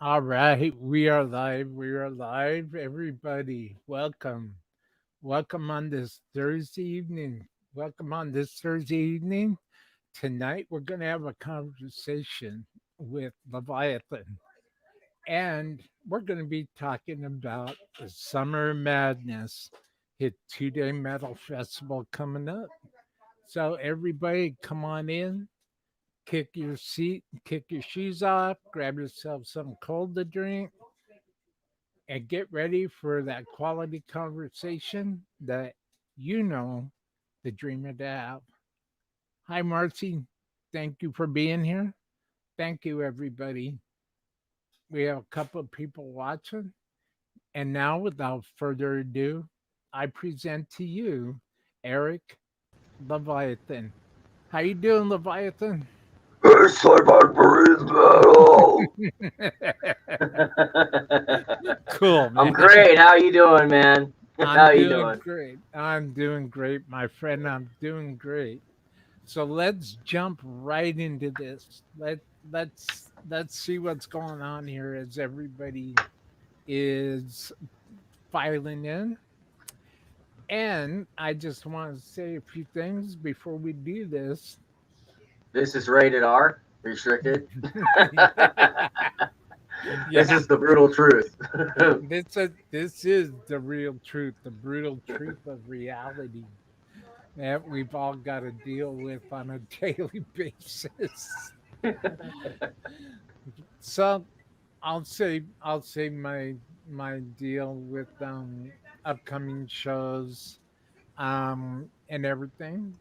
All right, we are live. We are live. Everybody, welcome. Welcome on this Thursday evening. Welcome on this Thursday evening. Tonight, we're going to have a conversation with Leviathan, and we're going to be talking about the Summer Madness Hit 2 Day Metal Festival coming up. So, everybody, come on in, kick your seat, kick your shoes off, grab yourself some cold to drink and get ready for that quality conversation that you know the dreamer to have. Hi, Marcy. Thank you for being here. Thank you, everybody. We have a couple of people watching. And now, without further ado, I present to you Eric Leviathan. How you doing, Leviathan? It's like I breathe metal. Cool, I'm man. great. How you doing, man? I'm How you doing doing? great. I'm doing great, my friend. I'm doing great. So let's jump right into this. Let's see what's going on here as everybody is filing in. And I just want to say a few things before we do this. This is rated R, restricted. This Yeah, is the brutal truth. this is the real truth, the brutal truth of reality that we've all got to deal with on a daily basis. So I'll say my deal with upcoming shows and everything.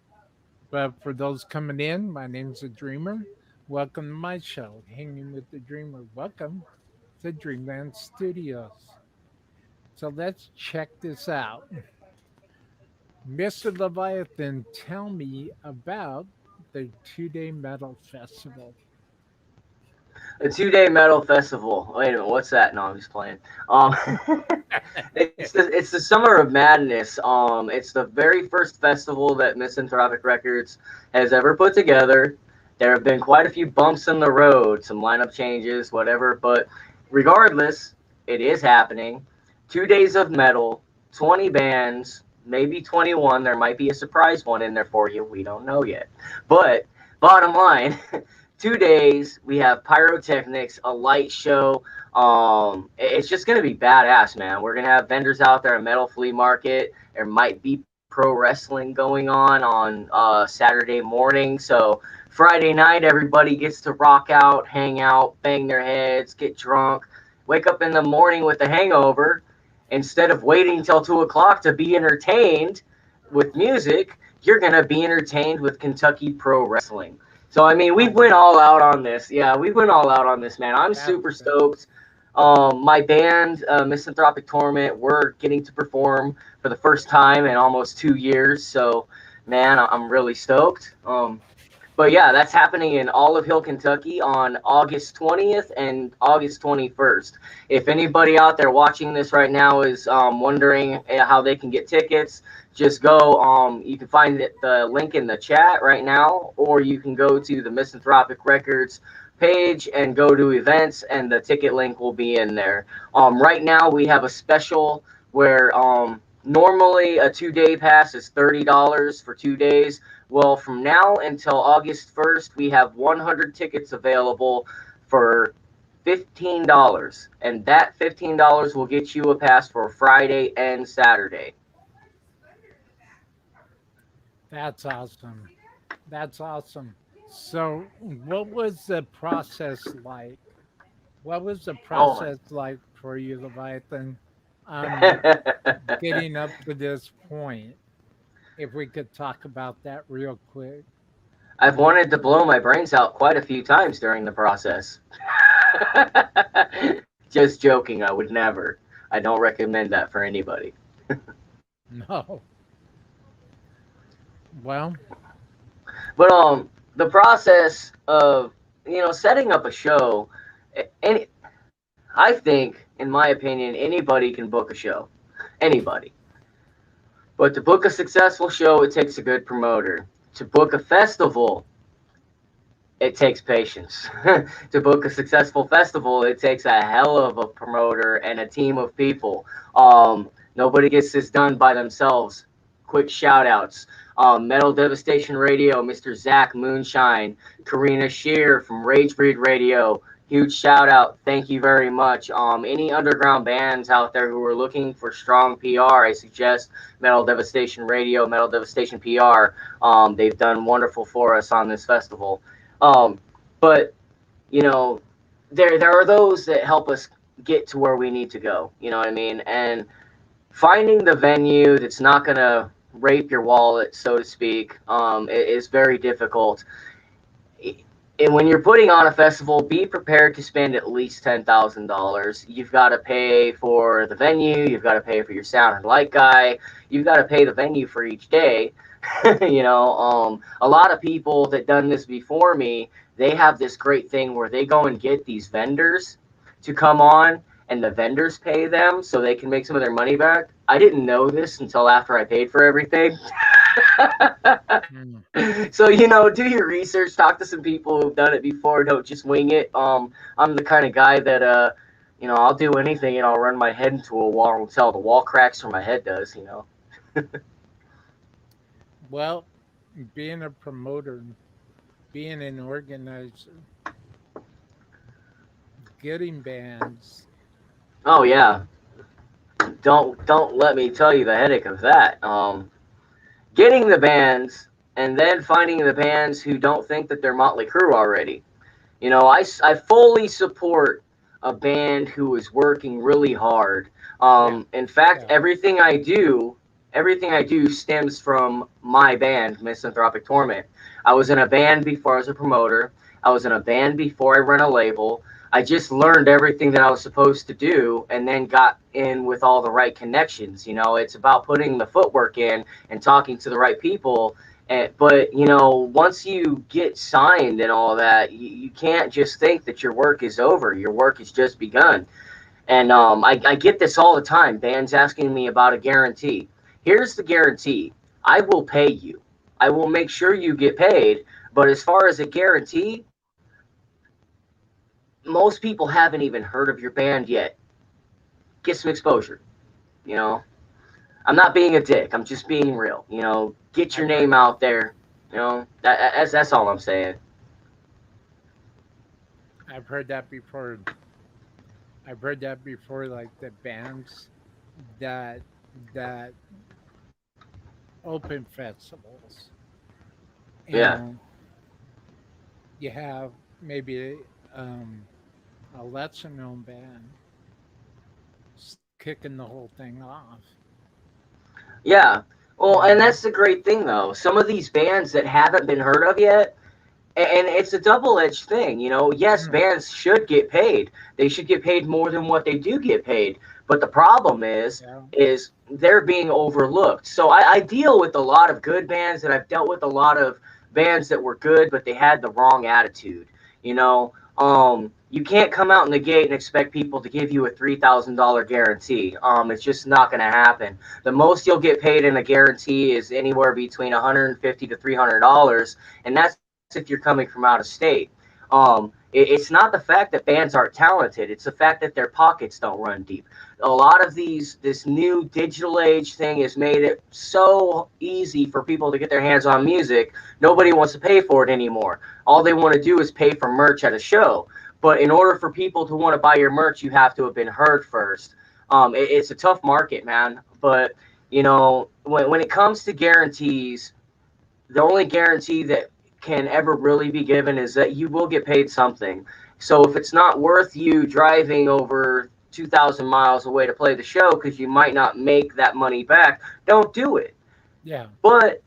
But for those coming in, my name's a dreamer. Welcome to my show, Hanging with the Dreamer. Welcome to Dreamland Studios. So let's check this out. Mr. Leviathan, tell me about the 2 Day Metal Festival. A 2 day metal festival. Wait a minute, what's that? No, I'm just playing. Um, it's the Summer of Madness. It's the very first festival that Misanthropik Records has ever put together. There have been quite a few bumps in the road, some lineup changes, whatever. But regardless, it is happening. 2 days of metal, 20 bands, maybe 21. There might be a surprise one in there for you. We don't know yet. But bottom line, 2 days. We have pyrotechnics, a light show. It's just gonna be badass, man. We're gonna have vendors out there at Metal Flea Market. There might be pro wrestling going on Saturday morning. So Friday night, everybody gets to rock out, hang out, bang their heads, get drunk, wake up in the morning with a hangover. Instead of waiting till 2 o'clock to be entertained with music, you're gonna be entertained with Kentucky Pro Wrestling. So I mean, we Oh, went all out on this. Yeah, we went all out on this, man. I'm that's super great. stoked. My band, Misanthropic Torment, we're getting to perform for the first time in almost 2 years. So, man, I'm really stoked. But yeah, that's happening in Olive Hill, Kentucky on August 20th and August 21st. If anybody out there watching this right now is wondering how they can get tickets, just go. You can find the link in the chat right now, or you can go to the Misanthropic Records page and go to events, and the ticket link will be in there. Right now, we have a special where normally a 2 day pass is $30 for 2 days. Well, from now until August 1st, we have 100 tickets available for $15. And that $15 will get you a pass for Friday and Saturday. That's awesome. That's awesome. So, what was the process like? What was the Oh, process like for you, Leviathan, um, getting up to this point? If we could talk about that real quick. I've wanted to blow my brains out quite a few times during the process. Just joking, I would never. I don't recommend that for anybody. No. Well, But the process of setting up a show, any I think, in my opinion, anybody can book a show. Anybody. But to book a successful show, it takes a good promoter. To book a festival, it takes patience. To book a successful festival, it takes a hell of a promoter and a team of people. Nobody gets this done by themselves. Quick shout outs. Metal Devastation Radio, Mr. Zach Moonshine, Karina Shear from Rage Breed Radio. Huge shout out. Thank you very much. Any underground bands out there who are looking for strong PR, I suggest Metal Devastation Radio, Metal Devastation PR. They've done wonderful for us on this festival. Um, but you know, there are those that help us get to where we need to go. You know what I mean? And finding the venue that's not gonna rape your wallet, so to speak, is very difficult. And when you're putting on a festival, be prepared to spend at least $10,000. You've got to pay for the venue. You've got to pay for your sound and light guy. You've got to pay the venue for each day. A lot of people that done this before me, they have this great thing where they go and get these vendors to come on, and the vendors pay them so they can make some of their money back. I didn't know this until after I paid for everything. Mm. So do your research, talk to some people who've done it before, don't just wing it. I'm the kind of guy that I'll do anything and I'll run my head into a wall until the wall cracks or my head does. Well, being a promoter, being an organizer, getting bands. Oh yeah, don't let me tell you the headache of that. Getting the bands and then finding the bands who don't think that they're Motley Crue already. I fully support a band who is working really hard. Yeah, In fact, yeah, everything I do stems from my band, Misanthropik Torment. I was in a band before I was a promoter. I was in a band before I ran a label. I just learned everything that I was supposed to do and then got in with all the right connections. It's about putting the footwork in and talking to the right people. But once you get signed and all that, you can't just think that your work is over. Your work has just begun. And I get this all the time. Bands asking me about a guarantee. Here's the guarantee: I will pay you. I will make sure you get paid. But as far as a guarantee, most people haven't even heard of your band yet. Get some exposure. You know, I'm not being a dick. I'm just being real. Get your I've heard name that. out there. That's all I'm saying. I've heard that before. I've heard that before, like the bands that that open festivals, Yeah. and you have maybe a lesser known band kicking the whole thing off. Yeah. Well, You and know? that's the great thing, though. Some of these bands that haven't been heard of yet, and it's a double-edged thing. Yes, Mm, bands should get paid. They should get paid more than what they do get paid. But the problem is, yeah, is they're being overlooked. So I deal with a lot of good bands, and I've dealt with a lot of bands that were good, but they had the wrong attitude. You can't come out in the gate and expect people to give you a $3,000 guarantee. It's just not going to happen. The most you'll get paid in a guarantee is anywhere between $150 to $300, and that's if you're coming from out of state. It's not the fact that bands aren't talented; it's the fact that their pockets don't run deep. A lot of this new digital age thing has made it so easy for people to get their hands on music. Nobody wants to pay for it anymore. All they want to do is pay for merch at a show. But in order for people to want to buy your merch, you have to have been heard first. It's a tough market, man. But when it comes to guarantees, the only guarantee that can ever really be given is that you will get paid something. So if it's not worth you driving over 2,000 miles away to play the show because you might not make that money back, don't do it. yeah. But,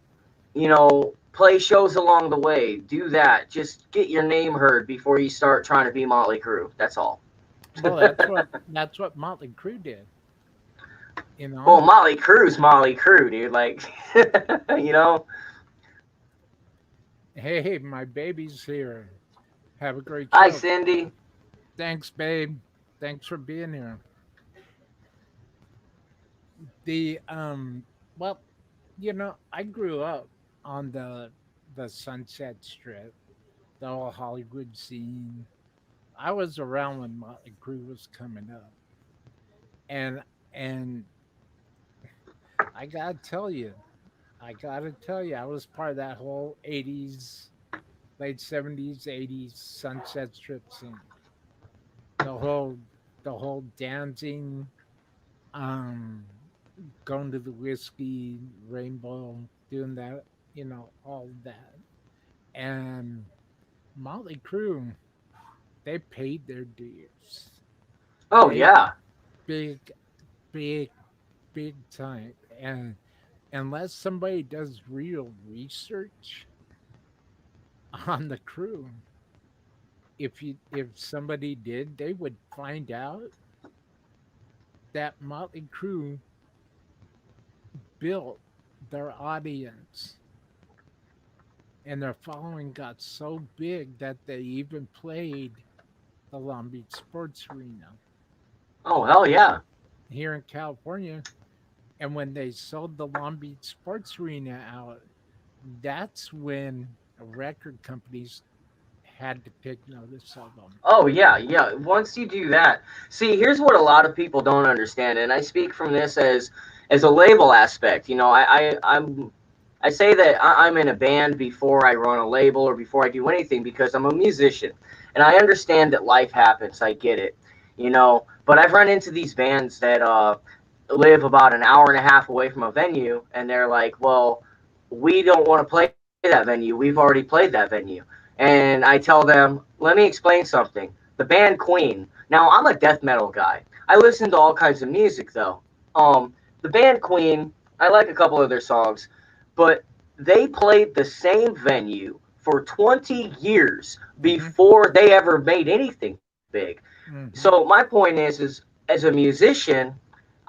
play shows along the way. Do that. Just get your name heard before you start trying to be Motley Crue. That's all. Well, that's what Motley Crue did. You Well, know. Motley Crue's Motley Crue, dude. Like, you know. Hey, my baby's here. Have a great Hi, show. Cindy. Thanks, babe. Thanks for being here. The well, I grew up on the Sunset Strip. the whole Hollywood scene. I was around when Motley Crue was coming up, and and I gotta tell you, I was part of that whole '80s, late '70s, '80s Sunset Strip scene. The whole, the whole dancing, um, going to the whiskey rainbow, doing that, all that. And Motley Crue, they paid their dues. Oh They yeah. big, big, big time. And unless somebody does real research on the crew, if somebody did, they would find out that Motley Crue built their audience and their following got so big that they even played the Long Beach Sports Arena Oh hell yeah. here in California. And when they sold the Long Beach Sports Arena out, that's when record companies had to take notice of them. Oh yeah, yeah. Once you do that, see, here's what a lot of people don't understand, and I speak from this as a label aspect. You know, I say that I'm in a band before I run a label or before I do anything because I'm a musician, and I understand that life happens. I get it, you know. But I've run into these bands that live about an hour and a half away from a venue, and they're like, "Well, we don't want to play that venue. We've already played that venue." And I tell them, let me explain something. The band Queen. Now, I'm a death metal guy. I listen to all kinds of music, though. The band Queen, I like a couple of their songs, but they played the same venue for 20 years Hmm. before they ever made anything big. So Hmm. my point is as a musician,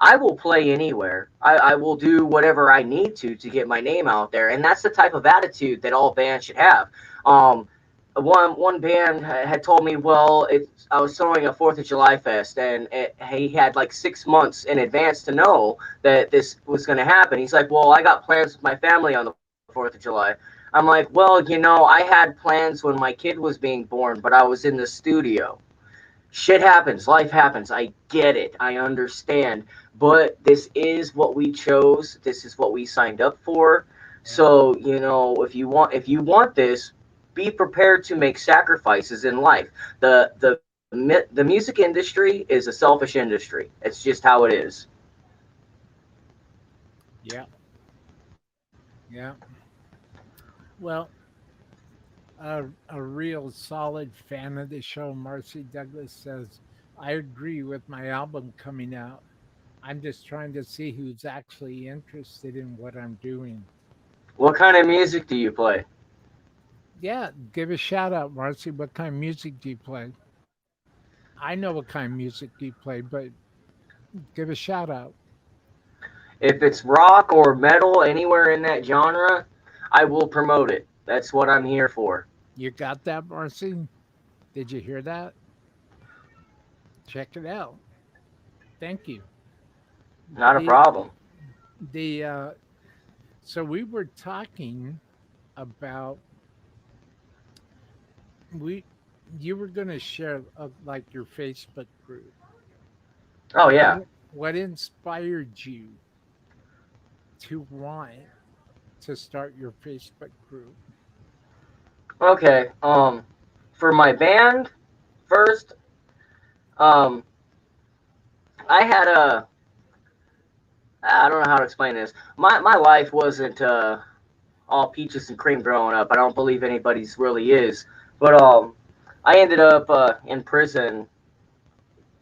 I will play anywhere. I will do whatever I need to get my name out there, and that's the type of attitude that all bands should have. Um, one band had told me, well, I was throwing a Fourth of July fest, and he had like 6 months in advance to know that this was going to happen. He's like, well, I got plans with my family on the Fourth of July. I'm like, well, I had plans when my kid was being born, but I was in the studio. Shit happens, life happens. I get it, I understand, but this is what we chose. This is what we signed up for. Yeah. So if you want this, be prepared to make sacrifices in life. The music industry is a selfish industry. It's just how it is. Yeah. Yeah. Well, a real solid fan of the show, Marcy Douglas says, I agree with my album coming out. I'm just trying to see who's actually interested in what I'm doing. What kind of music do you play? Yeah, give a shout out, Marcy. What kind of music do you play? I know what kind of music you play, but give a shout out. If it's rock or metal, anywhere in that genre, I will promote it. That's what I'm here for. You got that, Marcy? Did you hear that? Check it out. Thank you. Not a The problem. the so we were talking about we you were going to share like your Facebook group. Oh What yeah. what inspired you to want to start your Facebook group? Okay. For my band first, um, I had a. I don't know how to explain this. My life wasn't all peaches and cream growing up. I don't believe anybody's really is. But I ended up in prison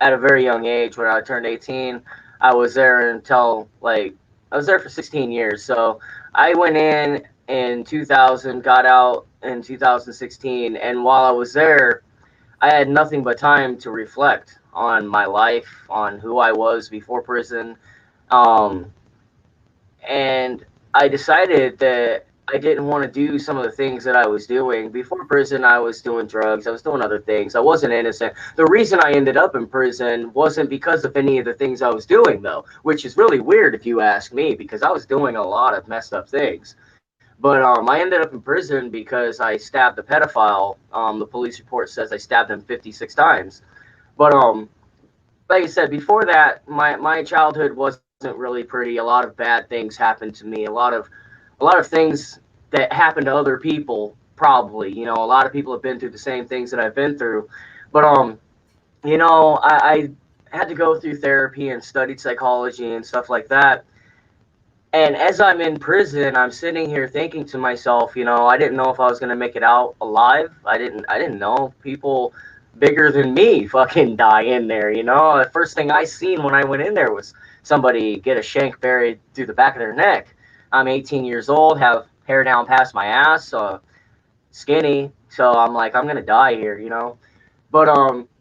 at a very young age when I turned 18. I was there until like I was there for 16 years. So I went in 2000, got out in 2016, and while I was there, I had nothing but time to reflect on my life, on who I was before prison. Um, and I decided that I didn't want to do some of the things that I was doing. Before prison, I was doing drugs, I was doing other things. I wasn't innocent. The reason I ended up in prison wasn't because of any of the things I was doing, though, which is really weird if you ask me, because I was doing a lot of messed up things. But I ended up in prison because I stabbed a pedophile. The police report says I stabbed him 56 times. But like I said before that, my childhood wasn't really pretty. A lot of bad things happened to me. A lot of things that happened to other people. Probably, a lot of people have been through the same things that I've been through. But I had to go through therapy and studied psychology and stuff like that. And as I'm in prison, I'm sitting here thinking to myself, I didn't know if I was going to make it out alive. I didn't know people bigger than me fucking die in there. The first thing I seen when I went in there was somebody get a shank buried through the back of their neck. I'm 18 years old, have hair down past my ass, skinny. So I'm like, I'm going to die here. But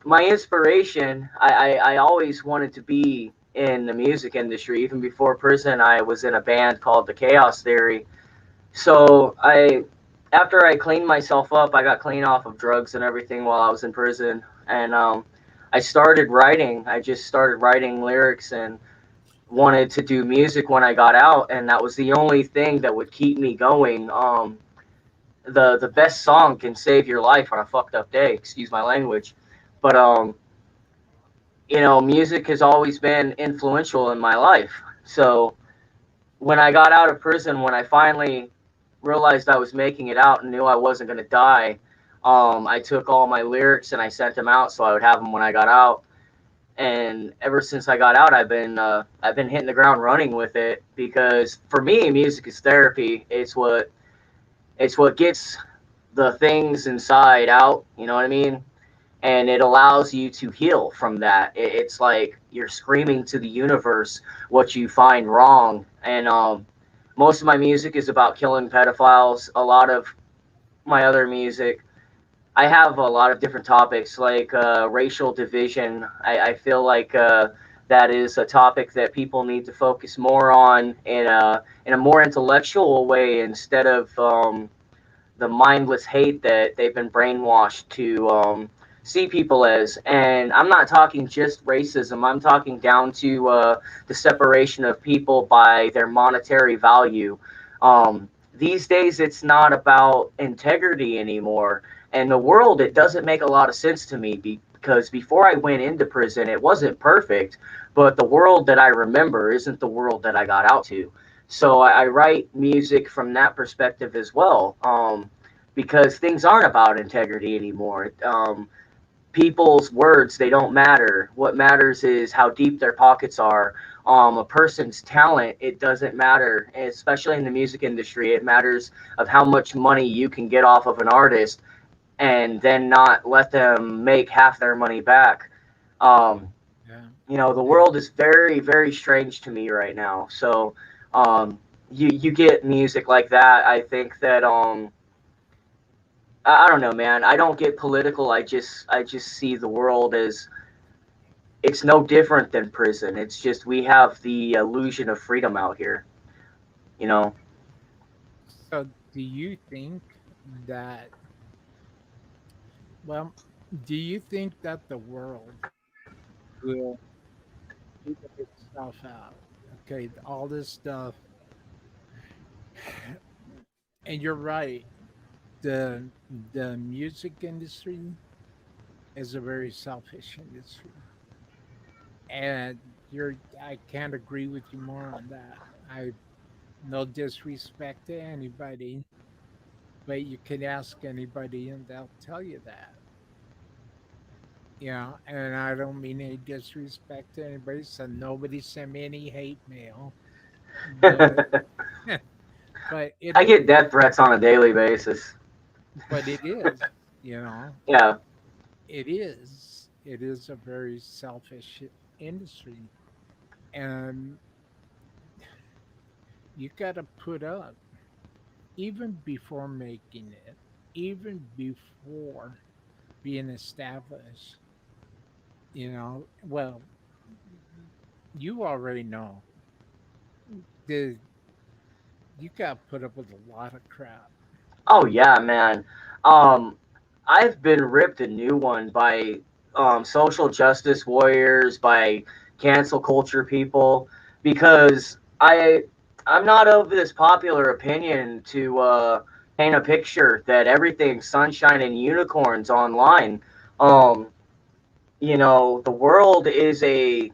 my inspiration, I always wanted to be in the music industry. Even before prison, I was in a band called the Chaos Theory. So after I cleaned myself up, I got clean off of drugs and everything while I was in prison, and I started writing. I just started writing lyrics and wanted to do music when I got out, and that was the only thing that would keep me going. The best song can save your life on a fucked up day. Excuse my language, but music has always been influential in my life. So when I got out of prison, when I finally realized I was making it out and knew I wasn't going to die, I took all my lyrics and I sent them out so I would have them when I got out. And ever since I got out, I've been hitting the ground running with it because for me, music is therapy. It's what gets the things inside out. You know what I mean? And it allows you to heal from that. It's like you're screaming to the universe what you find wrong. And most of my music is about killing pedophiles. A lot of my other music, I have a lot of different topics like racial division. I feel like that is a topic that people need to focus more on in a more intellectual way instead of the mindless hate that they've been brainwashed to see people as. And I'm not talking just racism. I'm talking down to the separation of people by their monetary value. These days, it's not about integrity anymore. And the world, it doesn't make a lot of sense to me because before I went into prison, it wasn't perfect, but the world that I remember isn't the world that I got out to. So I write music from that perspective as well, because things aren't about integrity anymore. People's words, they don't matter. What matters is how deep their pockets are. A person's talent, it doesn't matter, especially in the music industry. It matters of how much money you can get off of an artist and then not let them make half their money back. Um, Yeah. the Yeah. world is very, very strange to me right now. So um, you get music like that. I think that I don't know, man. I don't get political. I just see the world as it's no different than prison. It's just we have the illusion of freedom out here. You know. So, do you think that, well, do you think that the world will figure itself out? Okay, all this stuff, and you're right. The the music industry is a very selfish industry, and you're. I can't agree with you more on that. I no disrespect to anybody, but you can ask anybody and they'll tell you that. Yeah, and I don't mean any disrespect to anybody, so nobody send me any hate mail. But but I it get death threats on a daily basis. but it is, you know, Yeah. it is. It is a very selfish industry. And you gotta put up even before making it, even before being established, well, you already know the you got put up with a lot of crap. Oh yeah, man. Um, I've been ripped a new one by social justice warriors, by cancel culture people, because I'm not of this popular opinion to paint a picture that everything's sunshine and unicorns online. Um, the world is a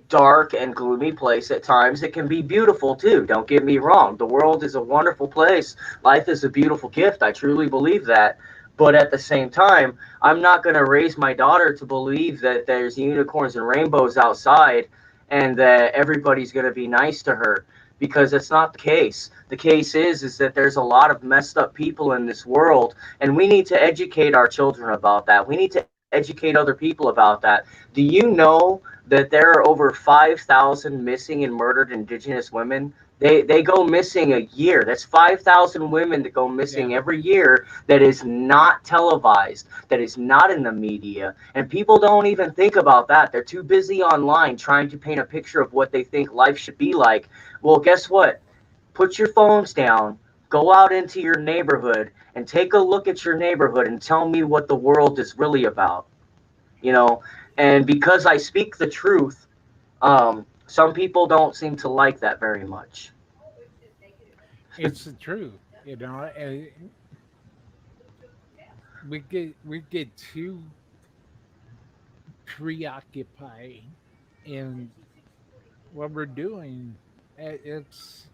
dark and gloomy place at times. It can be beautiful too. Don't get me wrong. The world is a wonderful place. Life is a beautiful gift. I truly believe that. But at the same time, I'm not going to raise my daughter to believe that there's unicorns and rainbows outside and that everybody's going to be nice to her, because that's not the case. The case is that there's a lot of messed up people in this world, and we need to educate our children about that. We need to educate other people about that. Do you know that there are over 5,000 missing and murdered Indigenous women? They go missing a year. That's 5,000 women that go missing Yeah. every year, that is not televised, that is not in the media. And people don't even think about that. They're too busy online trying to paint a picture of what they think life should be like. Well, guess what? Put your phones down, go out into your neighborhood, and take a look at your neighborhood and tell me what the world is really about. You know, and because I speak the truth, some people don't seem to like that very much. It's the truth, you know. We get too preoccupied in what we're doing. It's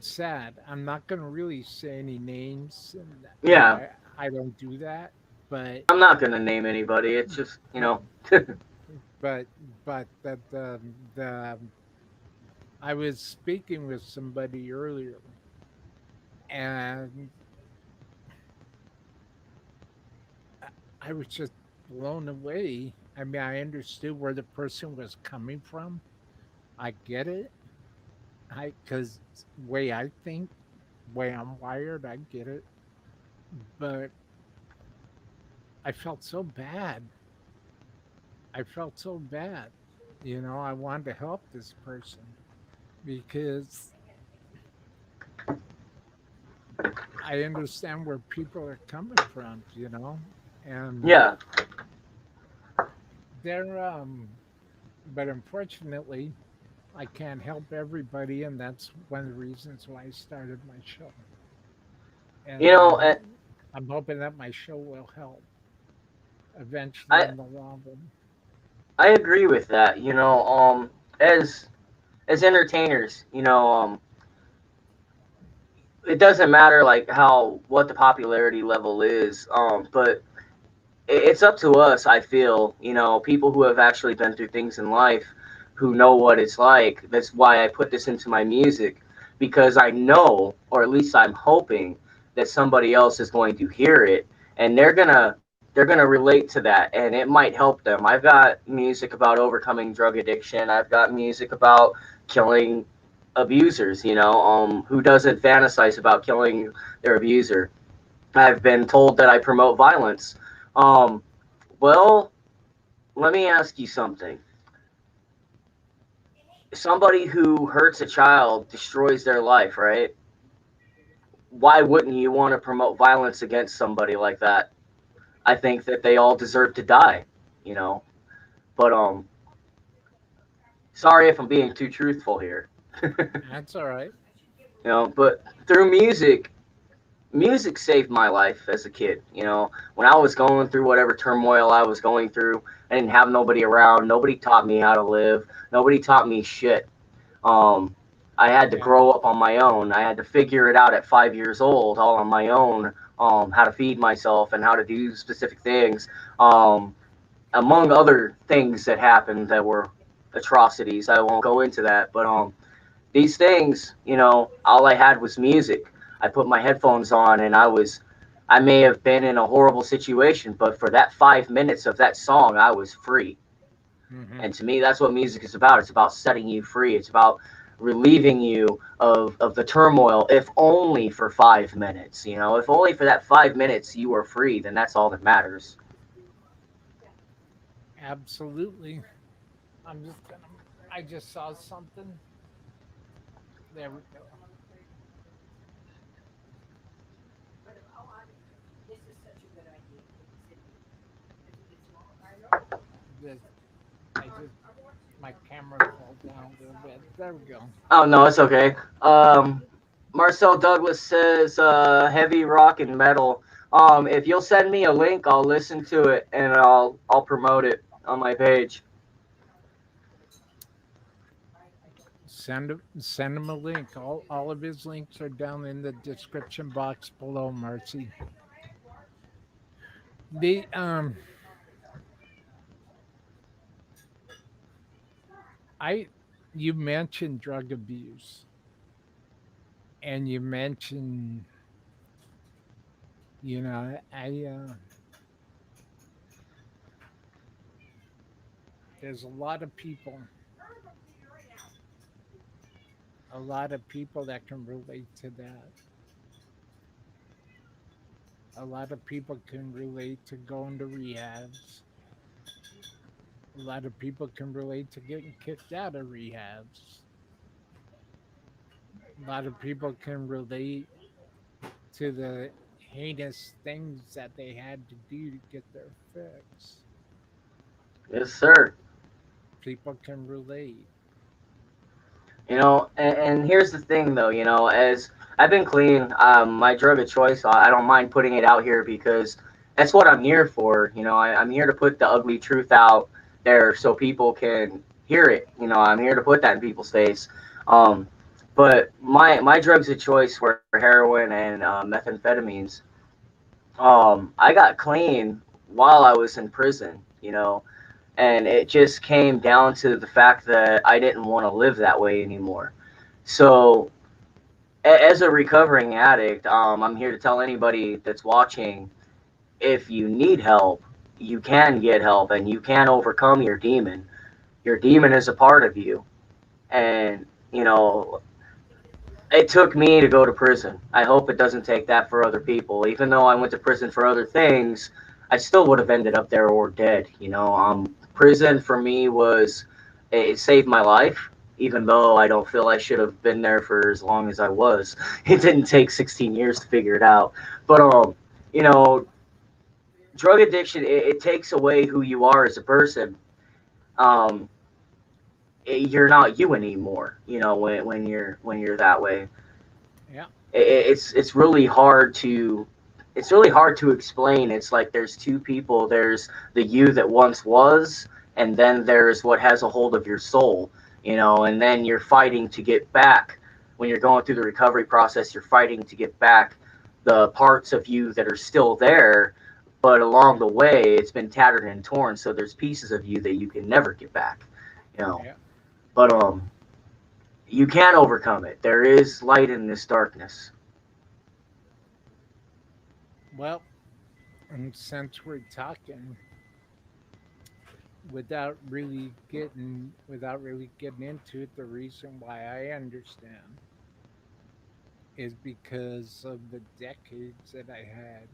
sad. I'm not going to really say any names, and Yeah, I don't do that. But I'm not going to name anybody. It's just, but but that the I was speaking with somebody earlier, and I I was just blown away. I mean, I understood where the person was coming from. I get it. Because way I think, way I'm wired, I get it. But I felt so bad. I felt so bad. You know, I wanted to help this person because I understand where people are coming from, you know? And yeah. they're, but unfortunately, I can't help everybody. And that's one of the reasons why I started my show. You And know, and I'm hoping that my show will help eventually I in the long run. I agree with that. As entertainers, it doesn't matter like how what the popularity level is, but it's up to us. I feel, people who have actually been through things in life, who know what it's like. That's why I put this into my music, because I know, or at least I'm hoping, that somebody else is going to hear it, and they're gonna relate to that, and it might help them. I've got music about overcoming drug addiction. I've got music about killing abusers. Who doesn't fantasize about killing their abuser? I've been told that I promote violence. Um, well, let me ask you something. Somebody who hurts a child destroys their life, right? Why wouldn't you want to promote violence against somebody like that? I think that they all deserve to die, you know. But sorry if I'm being too truthful here. That's all right. But through music saved my life as a kid. When I was going through whatever turmoil I was going through, I didn't have nobody around. Nobody taught me how to live. Nobody taught me shit. Um, I had to Yeah. grow up on my own. I had to figure it out at 5 years old, all on my own. How to feed myself and how to do specific things. Among other things that happened that were atrocities. I won't go into that, but these things, all I had was music. I put my headphones on, and I may have been in a horrible situation, but for that 5 minutes of that song, I was free. Hmm. And to me, that's what music is about. It's about setting you free. It's about relieving you of the turmoil, if only for 5 minutes. If only for that 5 minutes you are free, then that's all that matters. Absolutely. I'm just gonna. I just saw something. There we go. This, I I just my camera fell down a little bit. There we go. Oh no, it's okay. Marcel Douglas says heavy rock and metal. If you'll send me a link, I'll listen to it and I'll promote it on my page. Send him a link. All of his links are down in the description box below, Marcy. The I you mentioned drug abuse and you mentioned, there's a lot of people that can relate to that. A lot of people can relate to going to rehabs. A lot of people can relate to getting kicked out of rehabs. A lot of people can relate to the heinous things that they had to do to get their fix. Yes, sir. People can relate. And here's the thing, though. As I've been clean, my drug of choice, I don't mind putting it out here because that's what I'm here for. I'm here to put the ugly truth out there so people can hear it. I'm here to put that in people's face. Um, but my drugs of choice were heroin and methamphetamines. I got clean while I was in prison. And it just came down to the fact that I didn't want to live that way anymore. So, as a recovering addict, I'm here to tell anybody that's watching, if you need help, you can get help and you can overcome your demon. Your demon is a part of you. And, you know, it took me to go to prison. I hope it doesn't take that for other people. Even though I went to prison for other things, I still would have ended up there or dead. Prison for me was it saved my life. Even though I don't feel I should have been there for as long as I was, it didn't take 16 years to figure it out. But you know, drug addiction it takes away who you are as a person. Um, you're not you anymore. When you're that way. Yeah. It's really hard to explain. It's like there's two people. There's the you that once was, and then there's what has a hold of your soul. And then you're fighting to get back. When you're going through the recovery process, you're fighting to get back the parts of you that are still there, but along the way it's been tattered and torn, so there's pieces of you that you can never get back. you know Yeah. but you can overcome it. There is light in this darkness. Well, and since we're talking, without really getting into it, the reason why I understand is because of the decades that I had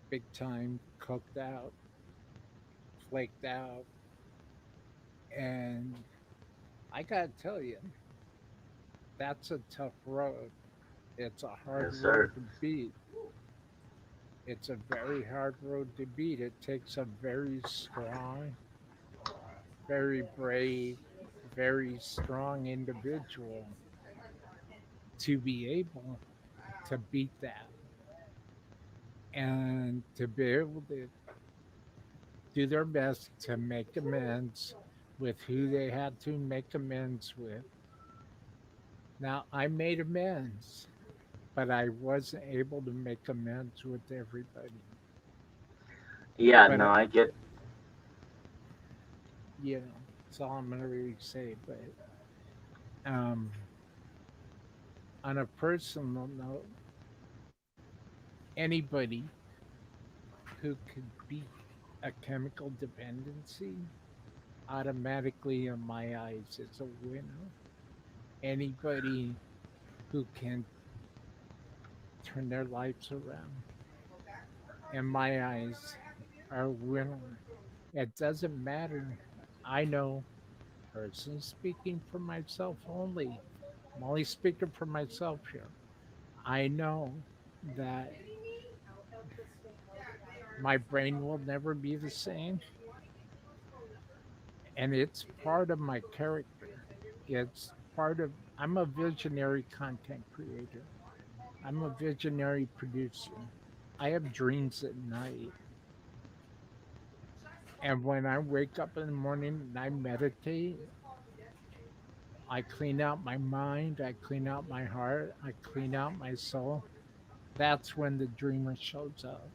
big time cooked out, flaked out, and I gotta tell you, that's a tough road. It's a hard Yes, sir. road to beat. It's a very hard road to beat. It takes a very strong, very brave, very strong individual to be able to beat that and to be able to do their best to make amends with who they had to make amends with. Now, I made amends, but I wasn't able to make amends with everybody. Yeah, But, no, I get. that's all I'm going to really say. But um, on a personal note, anybody who could beat a chemical dependency automatically, in my eyes, is a winner. Anybody who can turn their lives around, in my eyes, are a winner. It doesn't matter. I know, personally speaking for myself only, I'm only speaking for myself here. I know that my brain will never be the same. and it's part of my character. It's part of I'm a visionary content creator. I'm a visionary producer. I have dreams at night. And when I wake up in the morning and I meditate, I clean out my mind, I clean out my heart, I clean out my soul. That's when the dreamer shows up.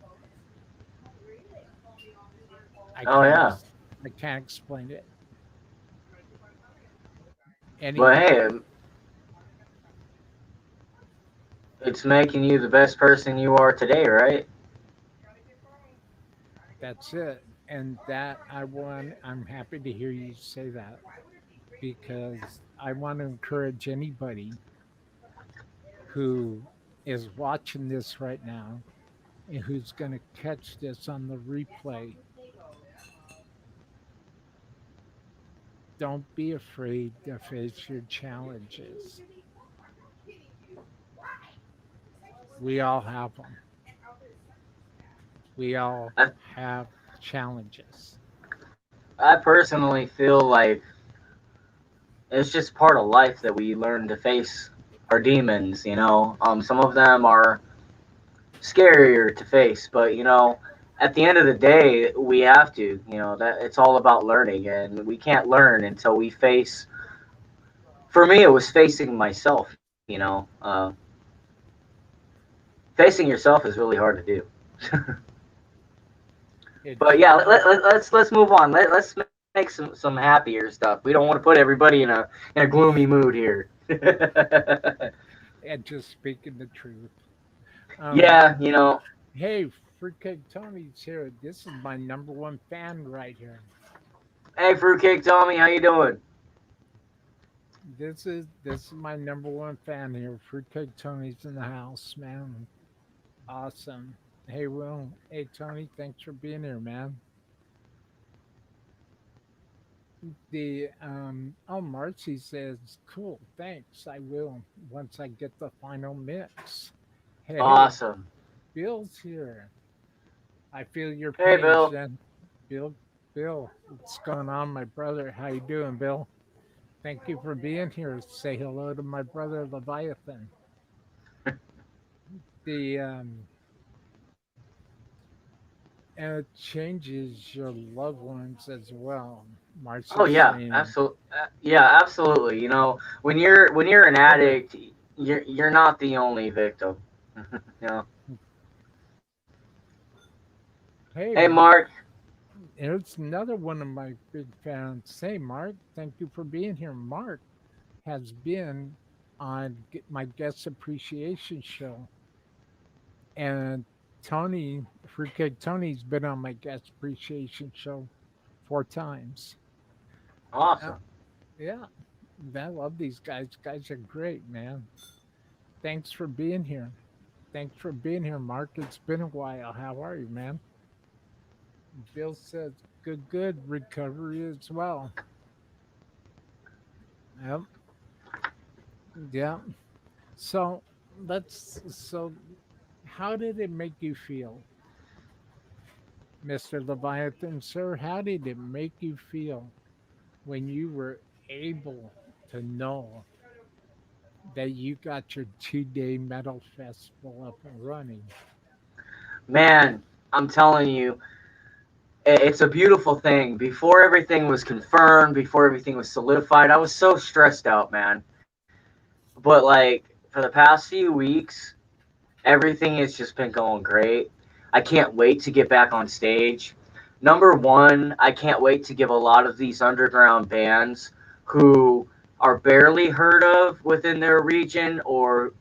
I Oh can't yeah, ex- I can't explain it but any hey, it's making you the best person you are today, right? that's it. And that I'm happy to hear you say that because I want to encourage anybody who is watching this right now and who's going to catch this on the replay. Don't be afraid to face your challenges. We all have them. We all I, have challenges. I personally feel like it's just part of life that we learn to face our demons. Some of them are scarier to face, but at the end of the day, we have to. That it's all about learning, and we can't learn until we face. For me, it was facing myself. Facing yourself is really hard to do. But It's yeah, hard. let's move on. Let's make some happier stuff. We don't want to put everybody in a gloomy mood here. And just speaking the truth. Um, Yeah, hey, Fruitcake Tony's here. This is my number one fan right here. hey, fruitcake Tommy, how you doing? This is my number one fan here. Fruitcake Tony's in the house, man. Awesome. Hey, Will. Hey, Tony. Thanks for being here, man. The oh, Marcy says, "Cool, thanks. I will once I get the final mix." Hey, Awesome. Bill's here. I feel your Hey, pain, Bill. Jen. Bill, Bill, what's going on, my brother? How you doing, Bill? Thank you for being here. Say hello to my brother Leviathan. The and it changes your loved ones as well. Oh Marcy's yeah, saying, absolutely. Yeah, absolutely. When you're an "Go ahead." addict, you're not the only victim. you know. Hey, Hey, Mark. it's another one of my big fans. Hey, Mark, thank you for being here. Mark has been on my guest appreciation show, and Tony, Fruitcake Tony's been on my guest appreciation show 4 times. Uh, Awesome. yeah, I love these guys. Guys are great, man. Thanks for being here. Thanks for being here, Mark. It's been a while. How are you, man? Bill says, good, good recovery as well. Yep. Yeah. So so how did it make you feel, Mr. Leviathan, sir? How did it make you feel when you were able to know that you got your 2 day metal festival up and running? Man, I'm telling you, it's a beautiful thing. Before everything was confirmed, before everything was solidified, I was so stressed out, man. But like for the past few weeks, everything has just been going great. I can't wait to get back on stage. Number one, I can't wait to give a lot of these underground bands who are barely heard of within their region, or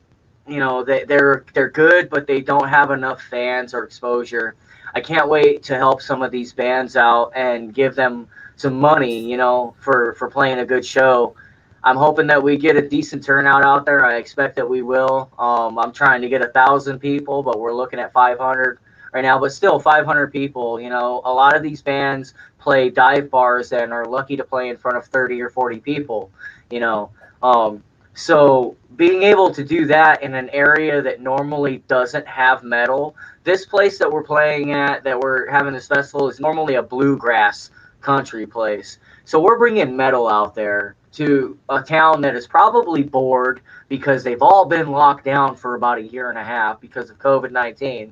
they're good but they don't have enough fans or exposure. I can't wait to help some of these bands out and give them some money, for playing a good show. I'm hoping that we get a decent turnout out there. I expect that we will. I'm trying to get 1,000 people, but we're looking at 500 right now. But still, 500 people. A lot of these bands play dive bars and are lucky to play in front of 30 or 40 people. You know, um, so being able to do that in an area that normally doesn't have metal, this place that we're playing at, that we're having this festival, is normally a bluegrass country place. So we're bringing metal out there to a town that is probably bored because they've all been locked down for about a year and a half because of COVID-19.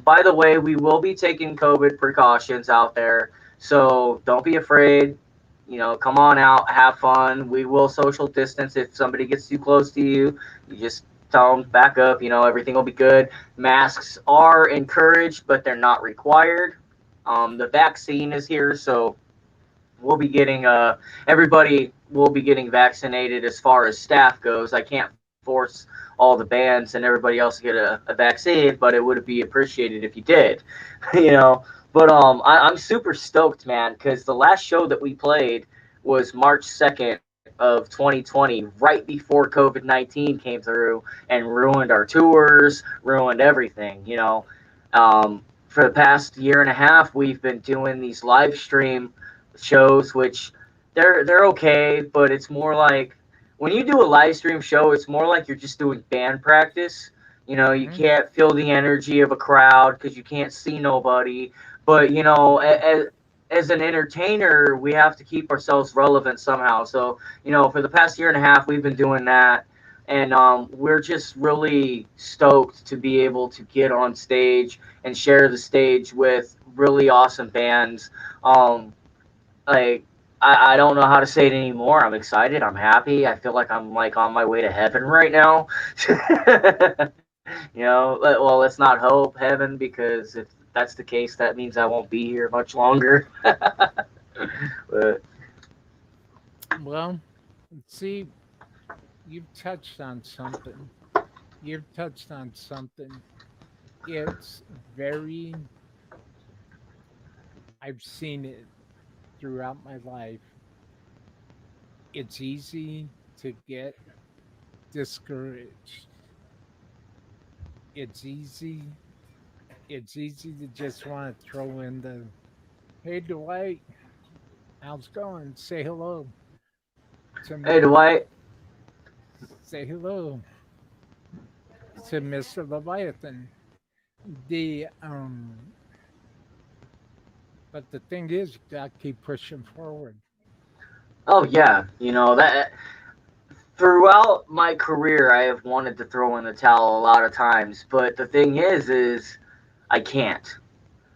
By the way, we will be taking COVID precautions out there, so don't be afraid. Come on out, have fun. We will social distance. If somebody gets too close to you, you just tell them back up. Everything will be good. Masks are encouraged, but they're not required. The vaccine is here, so we'll be getting everybody will be getting vaccinated as far as staff goes. I can't force all the bands and everybody else to get a vaccine, but it would be appreciated if you did. you know. But I'm super stoked, man, because the last show that we played was March 2nd of 2020, right before COVID-19 came through and ruined our tours, ruined everything. For the past year and a half, we've been doing these live stream shows, which they're okay, but it's more like when you do a live stream show, it's more like you're just doing band practice. You Hmm. can't feel the energy of a crowd because you can't see nobody. But as an entertainer, we have to keep ourselves relevant somehow. So for the past year and a half, we've been doing that, and we're just really stoked to be able to get on stage and share the stage with really awesome bands. Like I don't know how to say it anymore. I'm excited. I'm happy. I feel like I'm like on my way to heaven right now. Well, let's not hope heaven because if that's the case, that means I won't be here much longer. But Well, see, you've touched on something. You've touched on something. It's very, I've seen it throughout my life. It's easy to get discouraged. It's easy. It's easy to just want to throw in the, hey, Dwight, how's it going? Say hello to, hey, Dwight. say hello to Mr. Leviathan. The, but the thing is, you got to keep pushing forward. Oh yeah, that throughout my career, I have wanted to throw in the towel a lot of times, but the thing is I can't.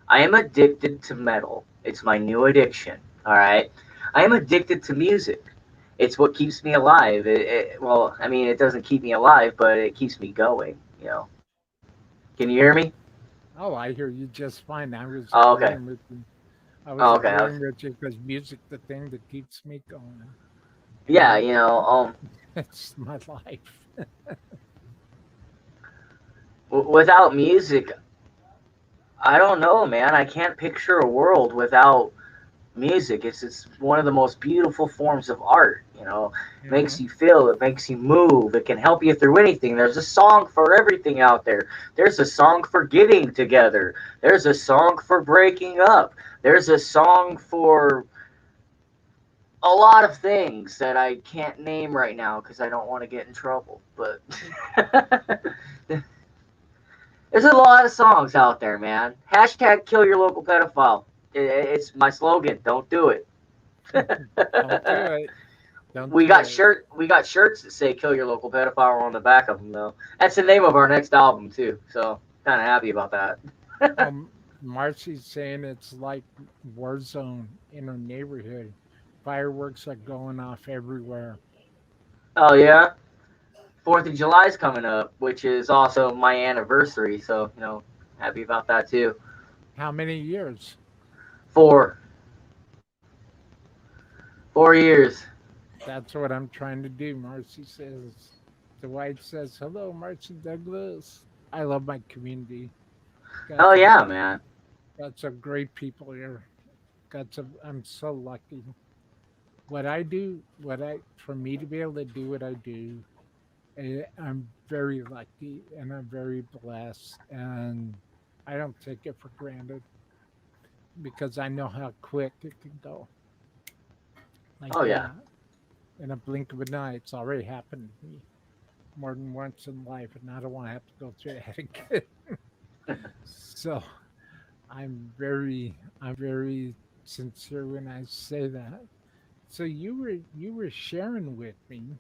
I am addicted to metal. It's my new addiction. All right. I am addicted to music. It's what keeps me alive. Well, I mean, it doesn't keep me alive, but it keeps me going. Can you hear me? Oh, I hear you just fine. I was Oh, okay. agreeing with you. I Oh, was okay. agreeing with you because music, the thing that keeps me going, Yeah, and it's my life. without music, I don't know, man. I can't picture a world without music. It's one of the most beautiful forms of art. It makes Hmm. you feel, it makes you move, it can help you through anything. There's a song for everything out there. There's a song for getting together. There's a song for breaking up. There's a song for a lot of things that I can't name right now because I don't want to get in trouble. But there's a lot of songs out there, man. Hashtag kill your local pedophile. It's my slogan. Don't do it. Don't do it. Don't We do got it. shirts that say "Kill Your Local Pedophile" on the back of them, though. That's the name of our next album too. So kind of happy about that. Marcy's saying it's like war zone in her neighborhood. Fireworks are going off everywhere. Oh yeah, 4th of July is coming up, which is also my anniversary. So happy about that too. How many years? Four, 4 years. That's what I'm trying to do. Marcy says. Dwight says, hello, Marcy Douglas. I love my community. Got Oh some, yeah, man. got some great people here. I'm so lucky. What I do, for me to be able to do what I do, I'm very lucky and I'm very blessed. And I don't take it for granted because I know how quick it can go. Like Oh yeah. that. In a blink of an eye, it's already happened to me more than once in life. And I don't want to have to go through that again. So I'm very sincere when I say that. So you were sharing with me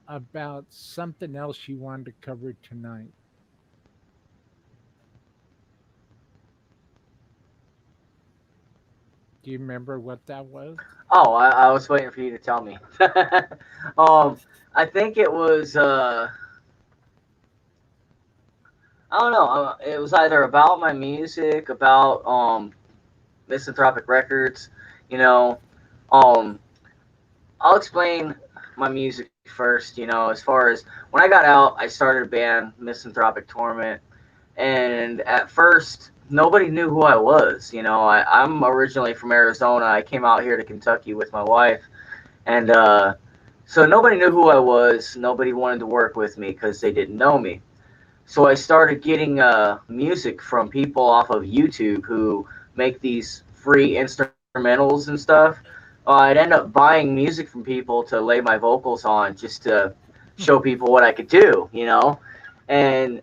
about something else you wanted to cover tonight. Do you remember what that was? Oh, I was waiting for you to tell me. um, I think it was I don't know. It was either about my music, about Misanthropic Records. You know, um, I'll explain my music first. As far as when I got out, I started a band, Misanthropic Torment, and at first nobody knew who I was. I'm originally from Arizona. I came out here to Kentucky with my wife, and so nobody knew who I was. Nobody wanted to work with me because they didn't know me. So I started getting music from people off of YouTube who make these free instrumentals and stuff. I'd end up buying music from people to lay my vocals on just to show people what I could do. And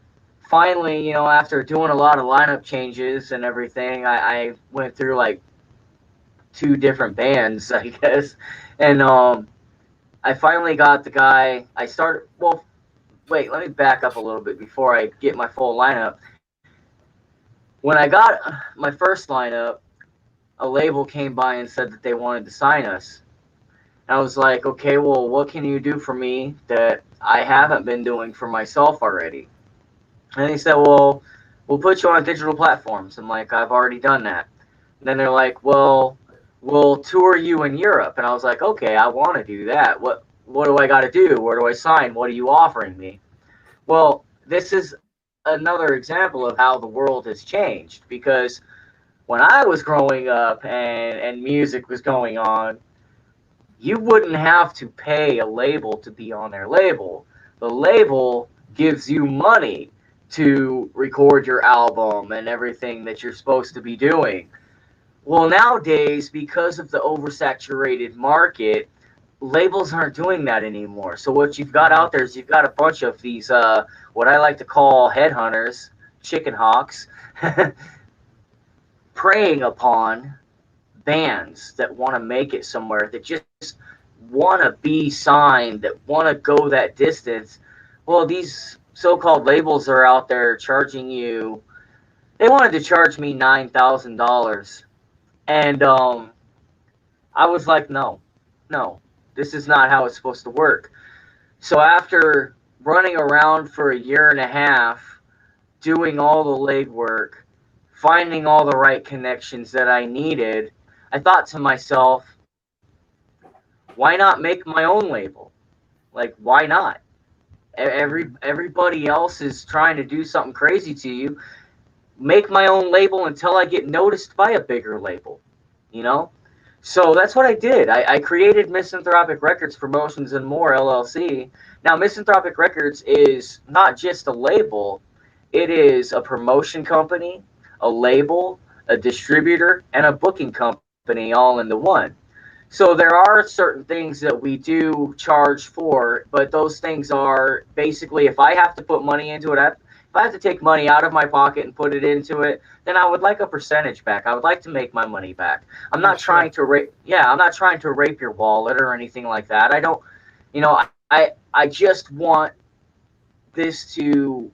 finally, after doing a lot of lineup changes and everything, I went through like two different bands, I guess. And I finally got the guy. I started, well, wait, let me back up a little bit before I get my full lineup. When I got my first lineup, a label came by and said that they wanted to sign us. And I was like, okay, well, what can you do for me that I haven't been doing for myself already? And they said, well, we'll put you on digital platforms. I'm like, I've already done that. And then they're like, well, we'll tour you in Europe. And I was like, okay, I want to do that. What do I got to do? Where do I sign? What are you offering me? Well, this is another example of how the world has changed because when I was growing up and music was going on, you wouldn't have to pay a label to be on their label. The label gives you money to record your album and everything that you're supposed to be doing. Well, nowadays, because of the oversaturated market, labels aren't doing that anymore. So what you've got Right. out there is you've got a bunch of these what I like to call headhunters, chicken hawks, preying upon bands that want to make it somewhere, that just want to be signed, that want to go that distance. Well, these so-called labels are out there charging you. They wanted to charge me $9,000, and I was like, no, no, this is not how it's supposed to work. So after running around for a year and a half, doing all the legwork, finding all the right connections that I needed, I thought to myself, why not make my own label? Like, why not? Everybody else is trying to do something crazy to you. Make my own label until I get noticed by a bigger label, you know? So that's what I did. I created Misanthropic Records Promotions and More LLC. Now, Misanthropic Records is not just a label, it is a promotion company, a label, a distributor, and a booking company all into one. So there are certain things that we do charge for, but those things are basically, if I have to put money into it, if I have to take money out of my pocket and put it into it, then I would like a percentage back. I would like to make my money back. I'm Yeah, not sure. trying to rape. Yeah, I'm not trying to rape your wallet or anything like that. I don't. I just want this to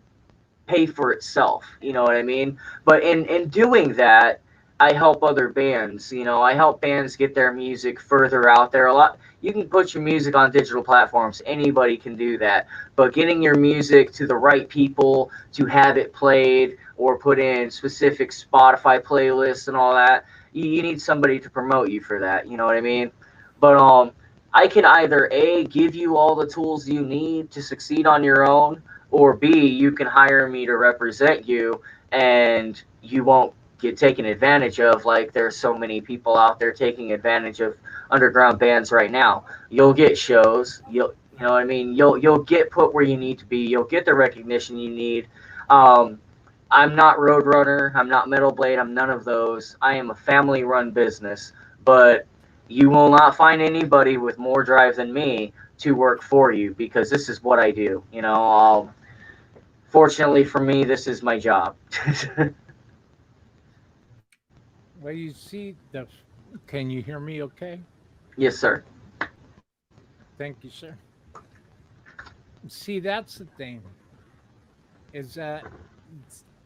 pay for itself. You know what I mean? But in doing that, I help other bands. I help bands get their music further out there. A lot. You can put your music on digital platforms. Anybody can do that. But getting your music to the right people to have it played or put in specific Spotify playlists and all that, you need somebody to promote you for that. You know what I mean? But I can either A, give you all the tools you need to succeed on your own, or B, you can hire me to represent you and you won't get taken advantage of, like there's so many people out there taking advantage of underground bands right now. You'll get shows, you know what I mean? You'll get put where you need to be. You'll get the recognition you need. Um, I'm not Roadrunner. I'm not Metal Blade. I'm none of those. I am a family run business, but you will not find anybody with more drive than me to work for you because this is what I do. Fortunately for me, this is my job. Well, you see, can you hear me okay? Yes, sir. Thank you, sir. See, that's the thing, is that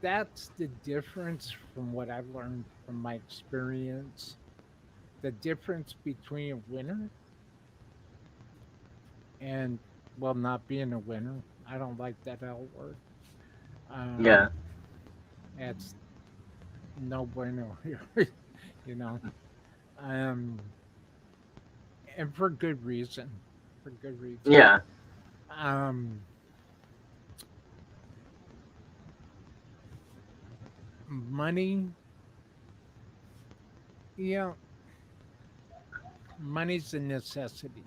that's the difference from what I've learned from my experience. The difference between a winner and, well, not being a winner. I don't like that L word. Um, Yeah, it's no bueno here, you know. Um, and for good reason. For good reason. yeah, Um, money, yeah, money's a necessity.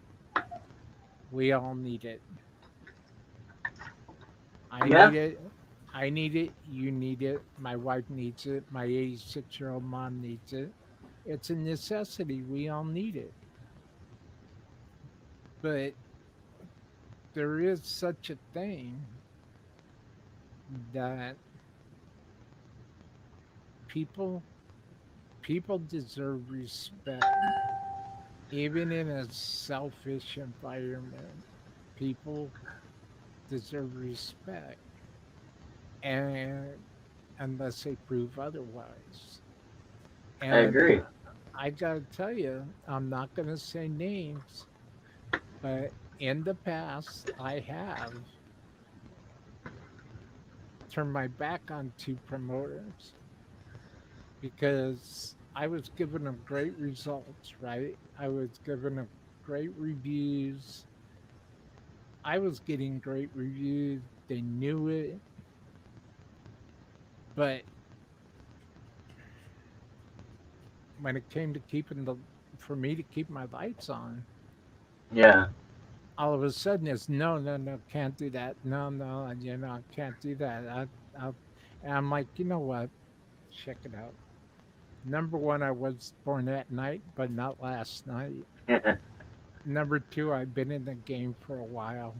We all need it. I yeah. need it. I need it. You need it. My wife needs it. My 86-year-old mom needs it. It's a necessity. We all need it. But there is such a thing that people people deserve respect. Even in a selfish environment, people deserve respect. And unless they prove otherwise. I And agree. I got to tell you, I'm not going to say names, but in the past, I have turned my back on two promoters because I was giving them great results, right? I was giving them great reviews. I was getting great reviews. They knew it. But when it came to for me to keep my lights on, Yeah, all of a sudden it's no, no, no, can't do that. No, no, I can't do that. I, and I'm like, you know what? Check it out. Number one, I was born that night, but not last night. Number two, I've been in the game for a while.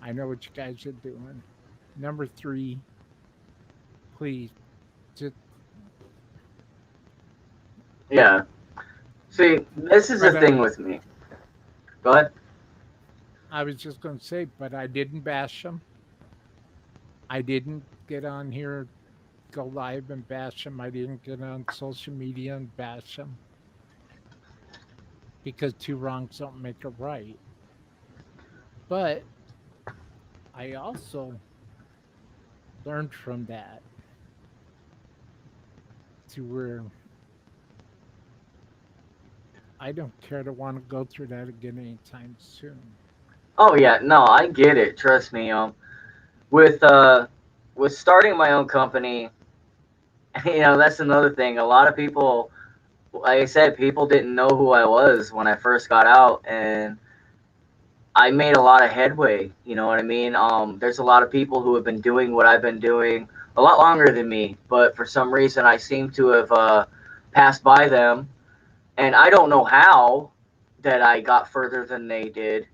I know what you guys are doing. Number three, please, just, yeah. See, this is the but thing with me. Go ahead. I was just going to say, but I didn't bash them. I didn't get on here, go live and bash them. I didn't get on social media and bash them because two wrongs don't make a right. But I also learned from that to where I don't care to want to go through that again anytime soon. Oh yeah, no, I get it. Trust me. With with starting my own company, that's another thing. A lot of people, like I said, people didn't know who I was when I first got out, and I made a lot of headway. You know what I mean? There's a lot of people who have been doing what I've been doing a lot longer than me, but for some reason I seem to have passed by them, and I don't know how that I got further than they did.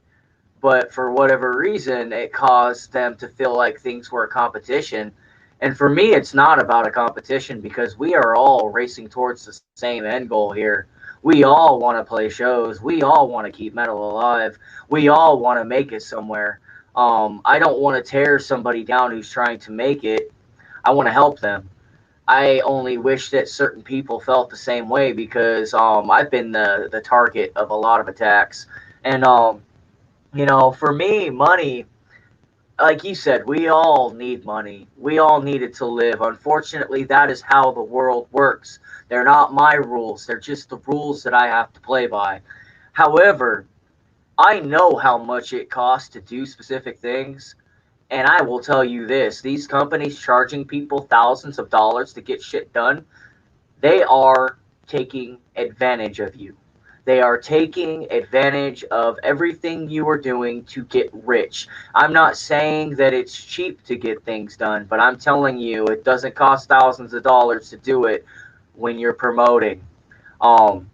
But for whatever reason, it caused them to feel like things were a competition. And for me, it's not about a competition because we are all racing towards the same end goal here. We all want to play shows. We all want to keep metal alive. We all want to make it somewhere. I don't want to tear somebody down who's trying to make it. I want to help them. I only wish that certain people felt the same way because I've been the target of a lot of attacks. And for me, money, like you said, we all need money. We all need it to live. Unfortunately, that is how the world works. They're not my rules, they're just the rules that I have to play by. However, I know how much it costs to do specific things. And I will tell you this, these companies charging people thousands of dollars to get shit done, they are taking advantage of you. They are taking advantage of everything you are doing to get rich. I'm not saying that it's cheap to get things done, but I'm telling you, it doesn't cost thousands of dollars to do it when you're promoting. Um,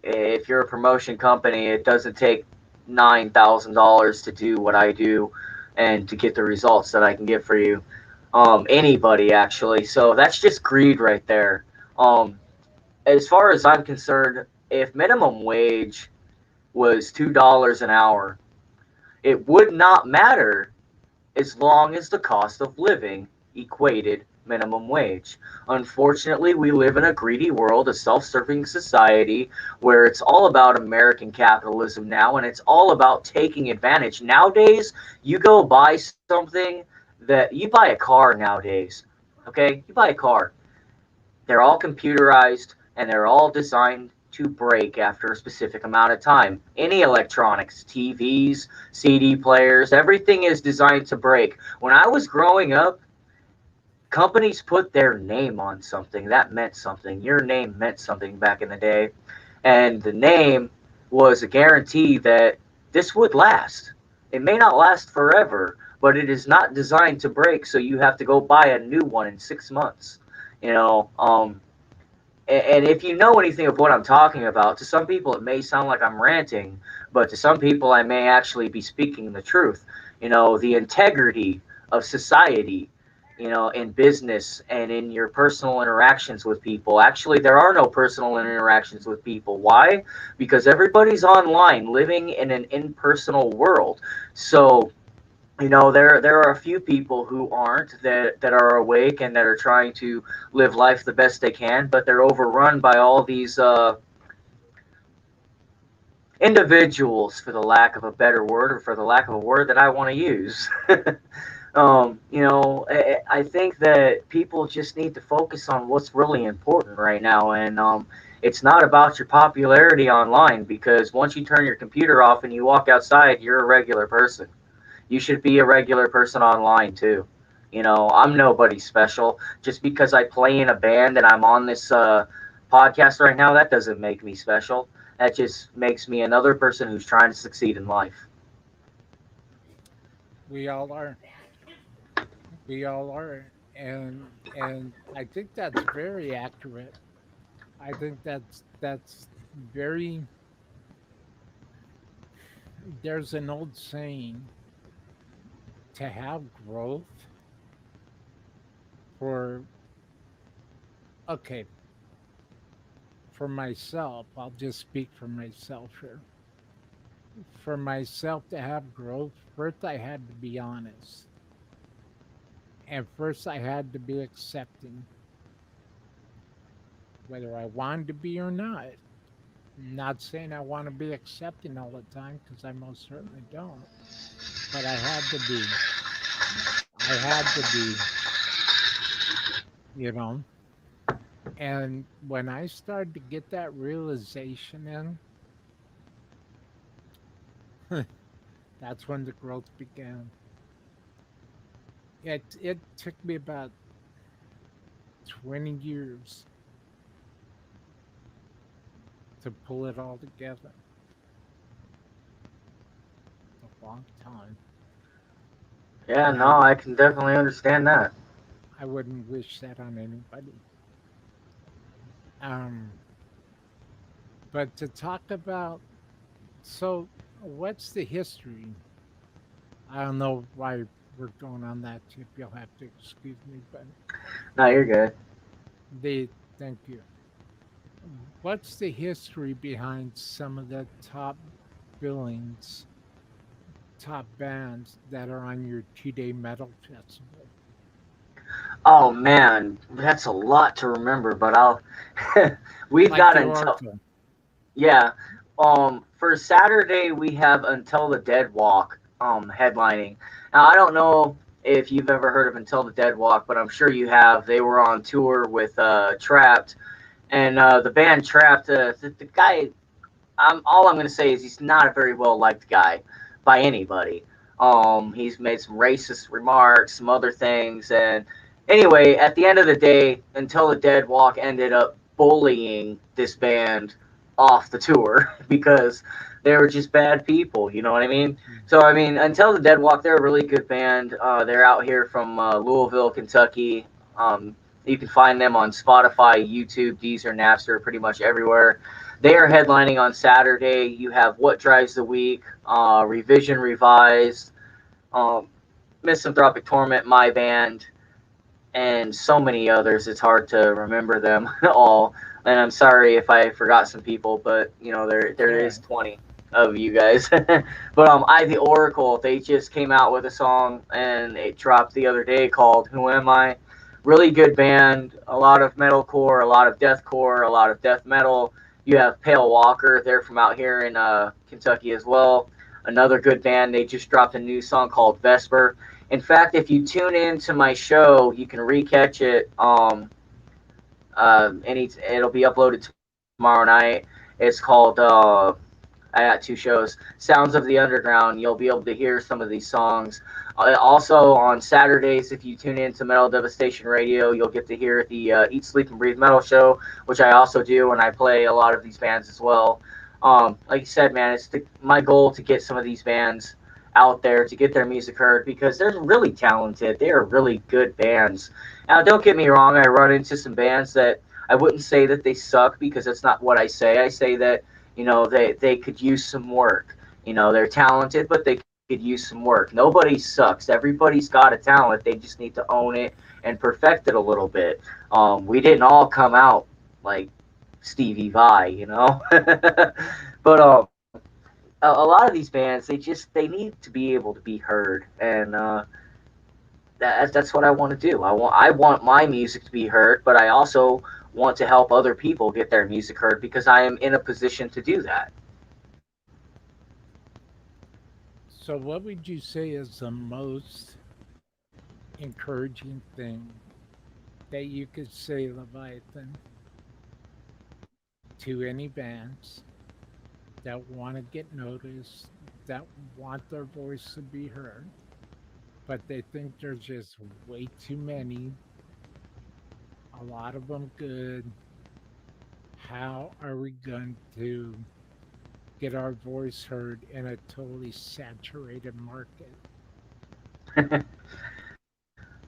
if you're a promotion company, it doesn't take $9,000 to do what I do and to get the results that I can get for you. Anybody actually. So that's just greed right there. Um, as far as I'm concerned, if minimum wage was $2 an hour, it would not matter as long as the cost of living equated minimum wage. Unfortunately, we live in a greedy world, a self serving society where it's all about American capitalism now and it's all about taking advantage. Nowadays, you go buy something that you buy a car nowadays, okay? You buy a car, they're all computerized and they're all designed to break after a specific amount of time. Any electronics, TVs, CD players, everything is designed to break. When I was growing up, companies put their name on something. That meant something. Your name meant something back in the day. And the name was a guarantee that this would last. It may not last forever, but it is not designed to break, so you have to go buy a new one in 6 months. You know, and if you know anything of what I'm talking about, to some people it may sound like I'm ranting, but to some people I may actually be speaking the truth. The integrity of society, in business and in your personal interactions with people. Actually, there are no personal interactions with people. Why? Because everybody's online, living in an impersonal world. So there are a few people who aren't, that are awake and that are trying to live life the best they can, but they're overrun by all these individuals, for the lack of a better word, or for the lack of a word that I want to use. I think that people just need to focus on what's really important right now, and it's not about your popularity online, because once you turn your computer off and you walk outside, you're a regular person. You should be a regular person online too. I'm nobody special. Just because I play in a band and I'm on this podcast right now, that doesn't make me special. That just makes me another person who's trying to succeed in life. We all are. We all are. And I think that's very accurate. I think that's very there's an old saying, to have growth for okay, for myself, I'll just speak for myself here. For myself to have growth, first I had to be honest. And first I had to be accepting, whether I wanted to be or not. I'm not saying I want to be accepting all the time, because I most certainly don't. But I had to be. I had to be, you know. And when I started to get that realization in, that's when the growth began. It took me about 20 years to pull it all together. A long time. Yeah, And no, I can definitely understand that. I wouldn't wish that on anybody. Um, but to talk about, so what's the history? I don't know why we're going on that tip. You'll have to excuse me, but No, you're good. they thank you. What's the history behind some of the top billings, top bands that are on your 2-day metal festival? Oh man, that's a lot to remember, but I'll. We've Like got the until, Oracle. yeah. For Saturday we have Until the Dead Walk headlining. Now I don't know if you've ever heard of Until the Dead Walk, but I'm sure you have. They were on tour with Trapped, and the band Trapped. The guy. All I'm going to say is he's not a very well liked guy by anybody. He's made some racist remarks, some other things, and anyway, at the end of the day, Until the Dead Walk ended up bullying this band off the tour because they were just bad people. You know what I mean? Mm. So I mean, Until the Dead Walk, they're a really good band. They're out here from Louisville, Kentucky. You can find them on Spotify, YouTube, Deezer, Napster, pretty much everywhere. They are headlining on Saturday. You have What Drives the Week, Revision Revised, um, Misanthropik Torment, my band, and so many others. It's hard to remember them all. And I'm sorry if I forgot some people, but It's there all is right. 20 of you guys. But I the Oracle, they just came out with a song and it dropped the other day called "Who Am I." Really good band, a lot of metalcore, a lot of deathcore, a lot of death metal. You have Pale Walker, they're from out here in Kentucky as well. Another good band. They just dropped a new song called Vesper. In fact, if you tune in to my show, you can re-catch it. It'll be uploaded tomorrow night. It's called I got two shows. Sounds of the Underground. You'll be able to hear some of these songs. Also on Saturdays, if you tune in to Metal Devastation Radio, you'll get to hear the Eat, Sleep, and Breathe Metal Show, which I also do, and I play a lot of these bands as well. Like you said, man, my goal to get some of these bands out there to get their music heard because they're really talented. They are really good bands. Now, don't get me wrong. I run into some bands that I wouldn't say that they suck because that's not what I say. I say that they could use some work. They're talented, but they could use some work. Nobody sucks. Everybody's got a talent. They just need to own it and perfect it a little bit. We didn't all come out like Stevie Vai. But a lot of these bands, they need to be able to be heard, and that's what I want to do. I want my music to be heard, but I also want to help other people get their music heard because I am in a position to do that. So, what would you say is the most encouraging thing that you could say, Leviathan, to any bands that want to get noticed, that want their voice to be heard, but they think there's just way too many, a lot of them good. How are we going to get our voice heard in a totally saturated market?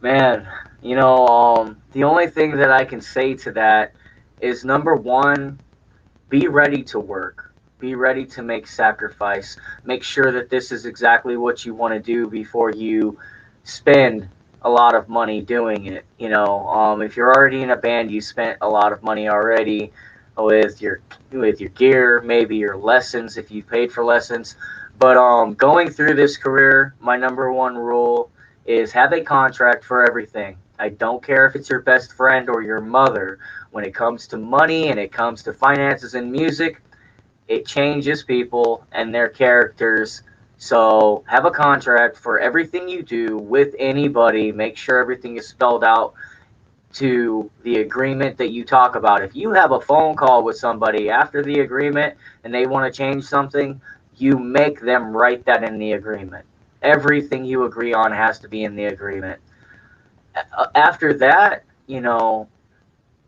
Man, the only thing that I can say to that is number one, be ready to work. Be ready to make sacrifice. Make sure that this is exactly what you want to do before you spend a lot of money doing it. If you're already in a band, you spent a lot of money already with your gear, maybe your lessons if you paid for lessons. But going through this career, my number one rule is have a contract for everything. I don't care if it's your best friend or your mother. When it comes to money and it comes to finances and music, it changes people and their characters. So have a contract for everything you do with anybody. Make sure everything is spelled out to the agreement that you talk about. If you have a phone call with somebody after the agreement and they want to change something, you make them write that in the agreement. Everything you agree on has to be in the agreement. After that,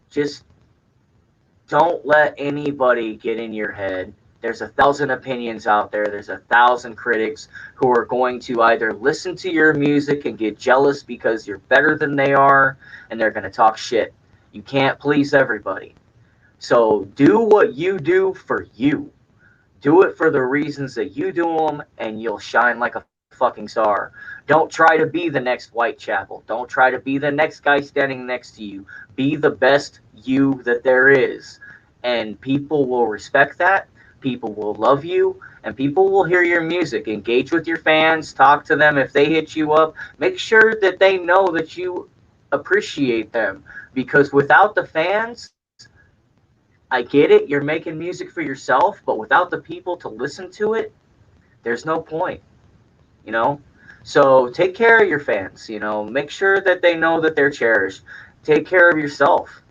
just don't let anybody get in your head. There's 1,000 opinions out there. There's 1,000 critics who are going to either listen to your music and get jealous because you're better than they are, and they're going to talk shit. You can't please everybody. So do what you do for you. Do it for the reasons that you do them, and you'll shine like a fucking star. Don't try to be the next Whitechapel. Don't try to be the next guy standing next to you. Be the best you that there is. And people will respect that. People will love you. And people will hear your music. Engage with your fans. Talk to them if they hit you up. Make sure that they know that you appreciate them. Because without the fans, I get it. You're making music for yourself. But without the people to listen to it, there's no point, you know? So take care of your fans, make sure that they know that they're cherished. Take care of yourself.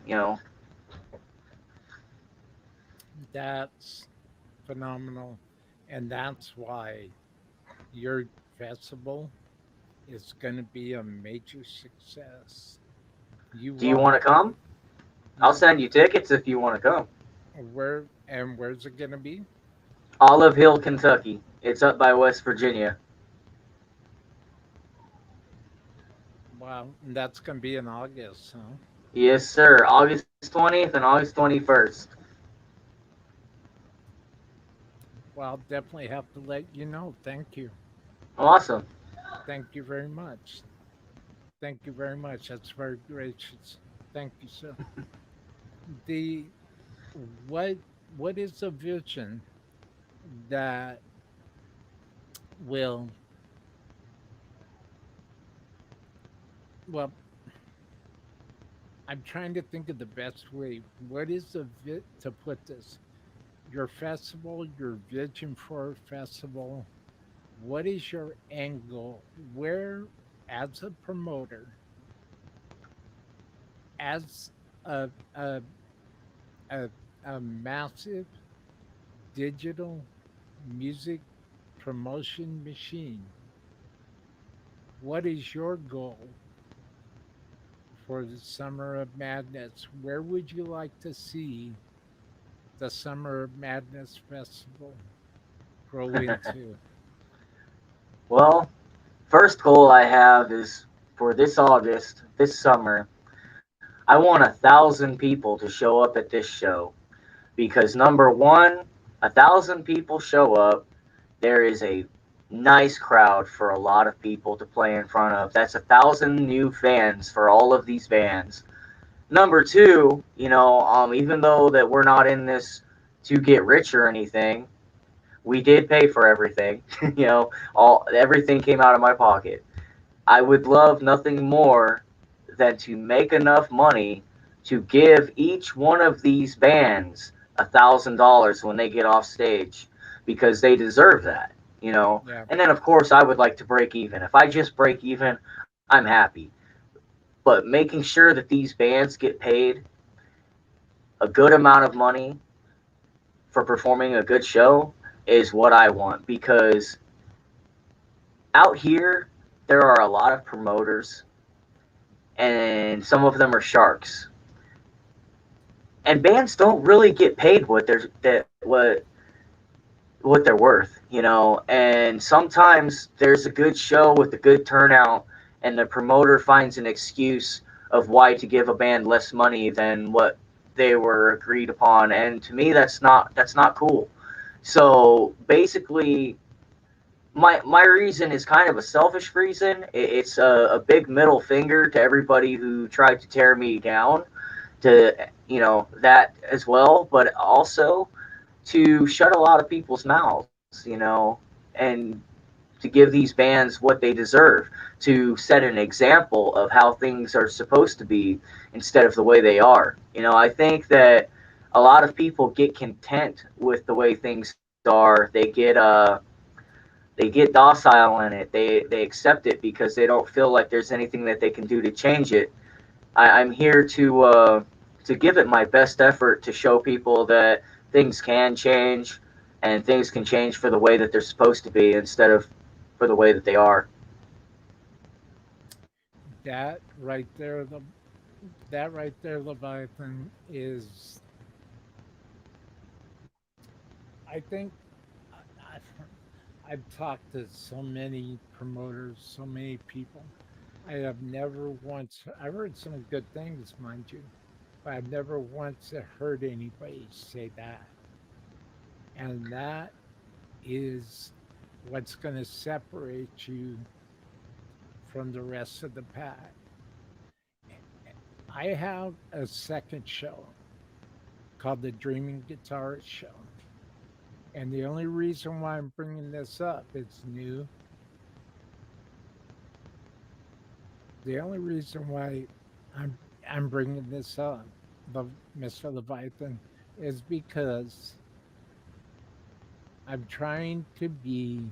That's phenomenal. And that's why your festival is going to be a major success. You Do you won't want to have, come? I'll send you tickets if you want to come. where's it going to be? Olive Hill, Kentucky. It's up by West Virginia. Wow, that's going to be in August, huh? Yes, sir. August 20th and August 21st. Well, I'll definitely have to let you know. Thank you. Awesome. Thank you very much. Thank you very much. That's very gracious. Thank you, sir. The what what is a vision that will, well, I'm trying to think of the best way. What is to put this? Your festival, your vision for a festival, what is your angle? Where, as a promoter, as a a a, a massive digital music promotion machine, what is your goal for the Summer of Madness? Where would you like to see the Summer of Madness Festival grow into? Well, first goal I have is for this August, this summer, I want 1,000 people to show up at this show because number one, 1,000 people show up. There is a nice crowd for a lot of people to play in front of. That's 1,000 new fans for all of these bands. Number two, even though that we're not in this to get rich or anything, we did pay for everything. All everything came out of my pocket. I would love nothing more than to make enough money to give each one of these bands $1,000 when they get off stage because they deserve that. Yeah, And then of course I would like to break even. If I just break even, I'm happy. But making sure that these bands get paid a good amount of money for performing a good show is what I want because out here there are a lot of promoters and some of them are sharks. And bands don't really get paid what they're worth, And sometimes there's a good show with a good turnout, and the promoter finds an excuse of why to give a band less money than what they were agreed upon, and to me that's not cool. So basically, my reason is kind of a selfish reason. It's a big middle finger to everybody who tried to tear me down, to that as well, but also to shut a lot of people's mouths, and to give these bands what they deserve, to set an example of how things are supposed to be instead of the way they are. I think that a lot of people get content with the way things are. They get docile in it. They accept it because they don't feel like there's anything that they can do to change it. I'm here to give it my best effort to show people that things can change and things can change for the way that they're supposed to be instead of for the way that they are. that right there, that right there, Leviathan, is, I think, I've talked to so many promoters, so many people. I have never once, I've heard some good things, mind you, but I've never once heard anybody say that. And that is what's going to separate you from the rest of the pack. I have a second show called the Dreaming Guitarist Show. And the only reason why I'm bringing this up, it's new. The only reason why I'm I'm bringing this up, Mr. Leviathan, is because I'm trying to be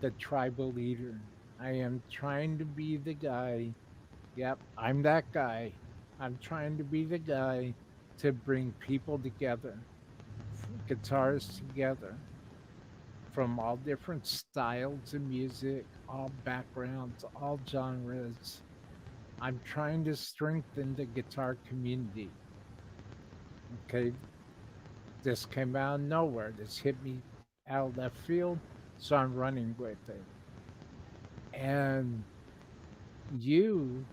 the tribal leader. I am trying to be the guy. Yep, I'm that guy. I'm trying to be the guy to bring people together, guitarists together from all different styles of music, all backgrounds, all genres. I'm trying to strengthen the guitar community. Okay, this came out of nowhere. This hit me out of left field, so I'm running with it. And you,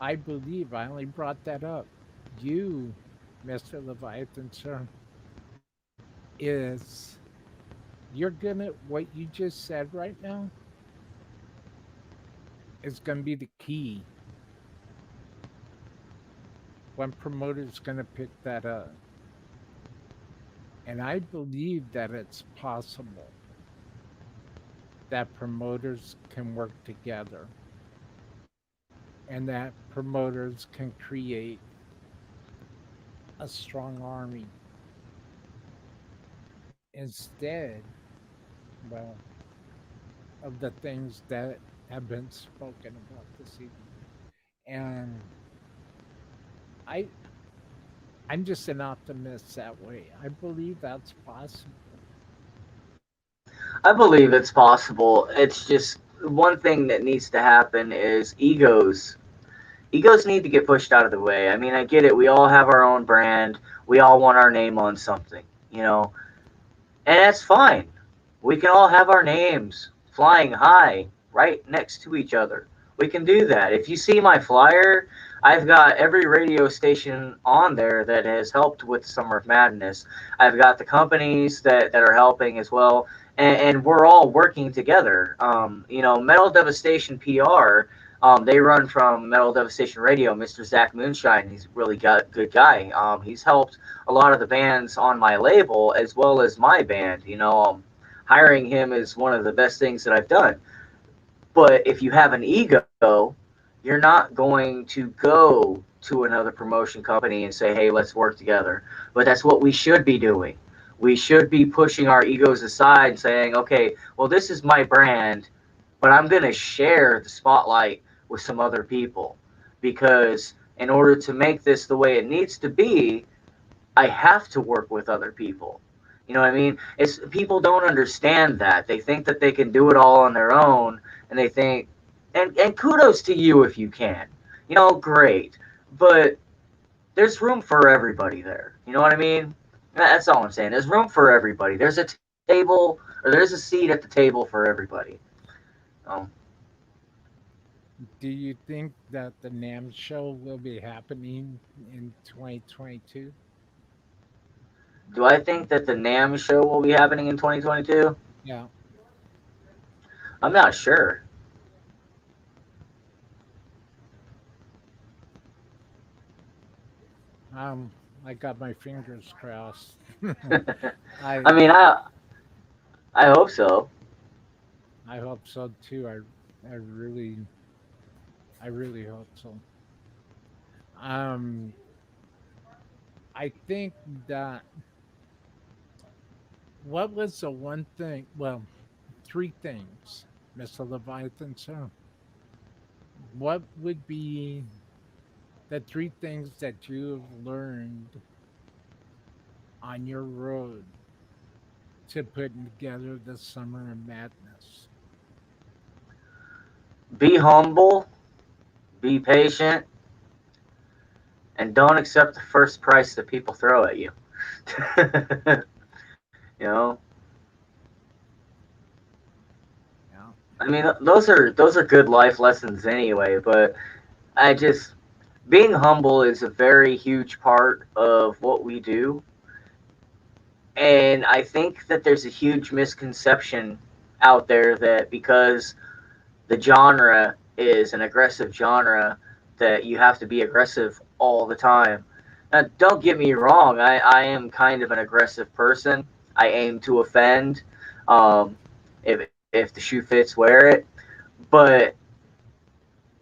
I believe, I only brought that up. You, Mr. Leviathan, sir, is you're gonna, what you just said right now is gonna be the key One promoter's going to pick that up. And I believe that it's possible that promoters can work together and that promoters can create a strong army instead, well, of the things that have been spoken about this evening. And I I'm just an optimist that way. I believe that's possible. I believe it's possible. It's just one thing that needs to happen is egos. Egos need to get pushed out of the way. I mean, I get it. We all have our own brand. We all want our name on something, you know, and that's fine. We can all have our names flying high right next to each other. We can do that. If you see my flyer, I've got every radio station on there that has helped with Summer of Madness. I've got the companies that are helping as well, and we're all working together. Metal Devastation PR, they run from Metal Devastation Radio. Mr. Zach Moonshine, he's a really good guy. He's helped a lot of the bands on my label as well as my band. Hiring him is one of the best things that I've done. But if you have an ego, you're not going to go to another promotion company and say, hey, let's work together. But that's what we should be doing. We should be pushing our egos aside and saying, okay, well, this is my brand, but I'm going to share the spotlight with some other people. Because in order to make this the way it needs to be, I have to work with other people. You know what I mean? It's people don't understand that. They think that they can do it all on their own, and they think, and kudos to you if you can. Great, but there's room for everybody there. You know what I mean? That's all I'm saying. There's room for everybody. There's a table or there's a seat at the table for everybody. Um, Do you think that the NAM show will be happening in 2022? do I think that the NAM show will be happening in 2022? Yeah. I'm not sure. I got my fingers crossed. I I mean, I hope so. I hope so too. I really hope so. Um, I think that what was the one thing? Well, three things, Mr. Leviathan. Sir, what would be the three things that you have learned on your road to putting together the Summer of Madness? Be humble, be patient, and don't accept the first price that people throw at you. you know, Yeah. I mean, those are good life lessons anyway. But I just being humble is a very huge part of what we do, and I think that there's a huge misconception out there that because the genre is an aggressive genre, that you have to be aggressive all the time. Now, don't get me wrong, I am kind of an aggressive person. I aim to offend. Um, if the shoe fits, wear it. But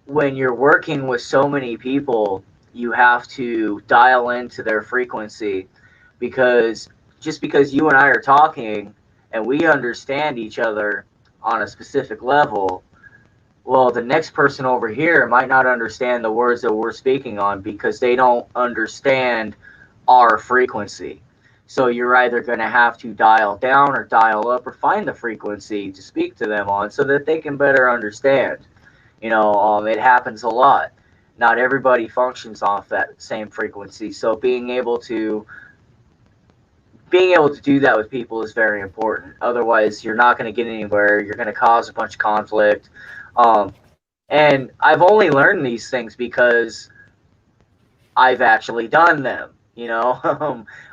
when you're working with so many people, you have to dial into their frequency because just because you and I are talking and we understand each other on a specific level, well, the next person over here might not understand the words that we're speaking on because they don't understand our frequency. So you're either going to have to dial down or dial up or find the frequency to speak to them on so that they can better understand. It happens a lot. Not everybody functions off that same frequency. So being able to do that with people is very important. Otherwise, you're not going to get anywhere. You're going to cause a bunch of conflict. And I've only learned these things because I've actually done them.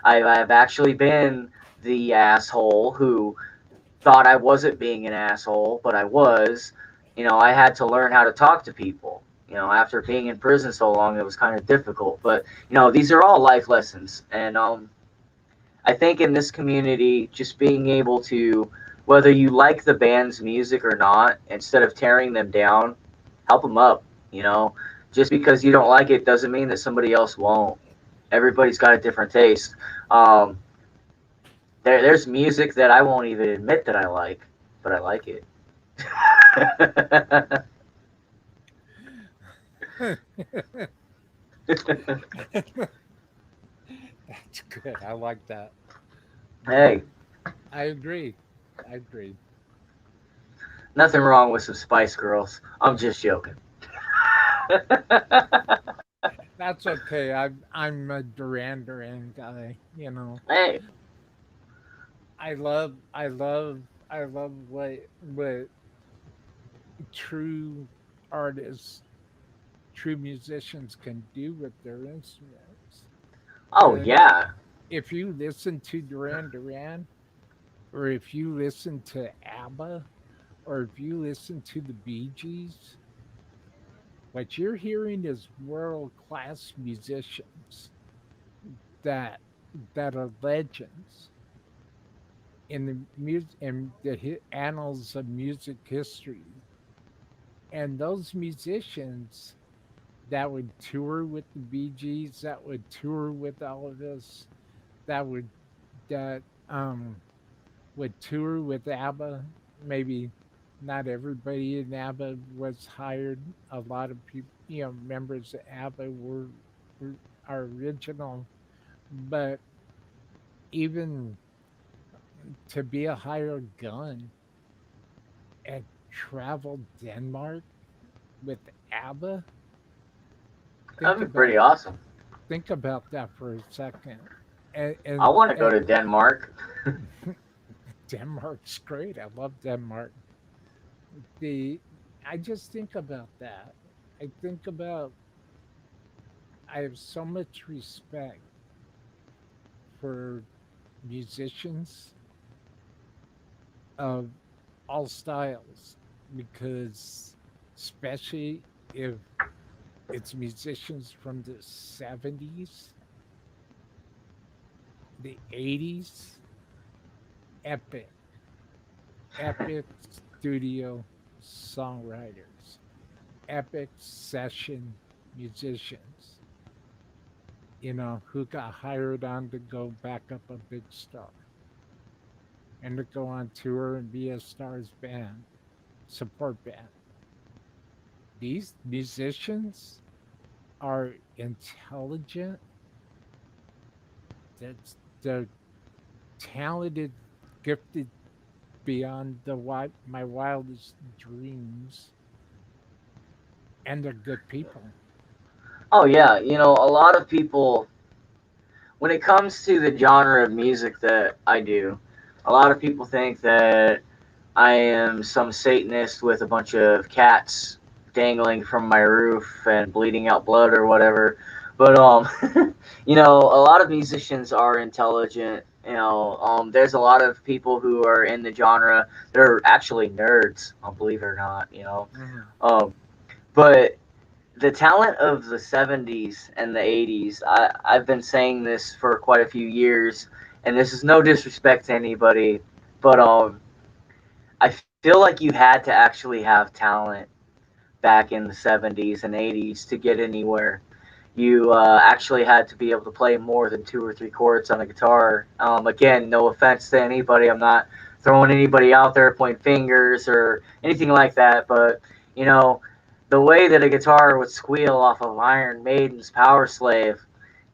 I've actually been the asshole who thought I wasn't being an asshole, but I was. I had to learn how to talk to people. After being in prison so long, it was kind of difficult. But these are all life lessons, and I think in this community, just being able to, whether you like the band's music or not, instead of tearing them down, help them up. You know, just because you don't like it doesn't mean that somebody else won't. Everybody's got a different taste. Um, there's music that I won't even admit that I like, but I like it. That's good. I like that. But Hey, I agree. I agree. nothing wrong with some Spice Girls. I'm just joking. That's okay. I'm a Duran Duran guy. Hey, I love what true artists, true musicians can do with their instruments. oh And yeah, if you listen to Duran Duran, or if you listen to ABBA, or if you listen to the Bee Gees, what you're hearing is world class musicians that that are legends in the annals of music history. And those musicians that would tour with the Bee Gees, that would tour with Elvis, that would that would tour with ABBA. Maybe not everybody in ABBA was hired. A lot of people, members of ABBA were our original, but even to be a hired gun and travel Denmark with ABBA, think that'd be about pretty awesome. that for a second. I want to go And to Denmark. Denmark's great. I love Denmark. The I just think about that. I think about I have so much respect for musicians of all styles because especially if it's musicians from the 70s, the 80s, epic, epic studio songwriters, epic session musicians, who got hired on to go back up a big star and to go on tour and be a star's band, support band. These musicians are intelligent, they're talented, gifted beyond my wildest dreams, and they're good people. Oh yeah, a lot of people, when it comes to the genre of music that I do, a lot of people think that I am some Satanist with a bunch of cats dangling from my roof and bleeding out blood or whatever. But a lot of musicians are intelligent. There's a lot of people who are in the genre that are actually nerds. Believe it or not. Mhm. Um, but the talent of the 70s and the 80s, I've been saying this for quite a few years, and this is no disrespect to anybody, but I feel like you had to actually have talent back in the 70s and 80s to get anywhere. You actually had to be able to play more than two or three chords on a guitar. Again, no offense to anybody. I'm not throwing anybody out there, pointing fingers or anything like that. But, you know, the way that a guitar would squeal off of Iron Maiden's Power Slave,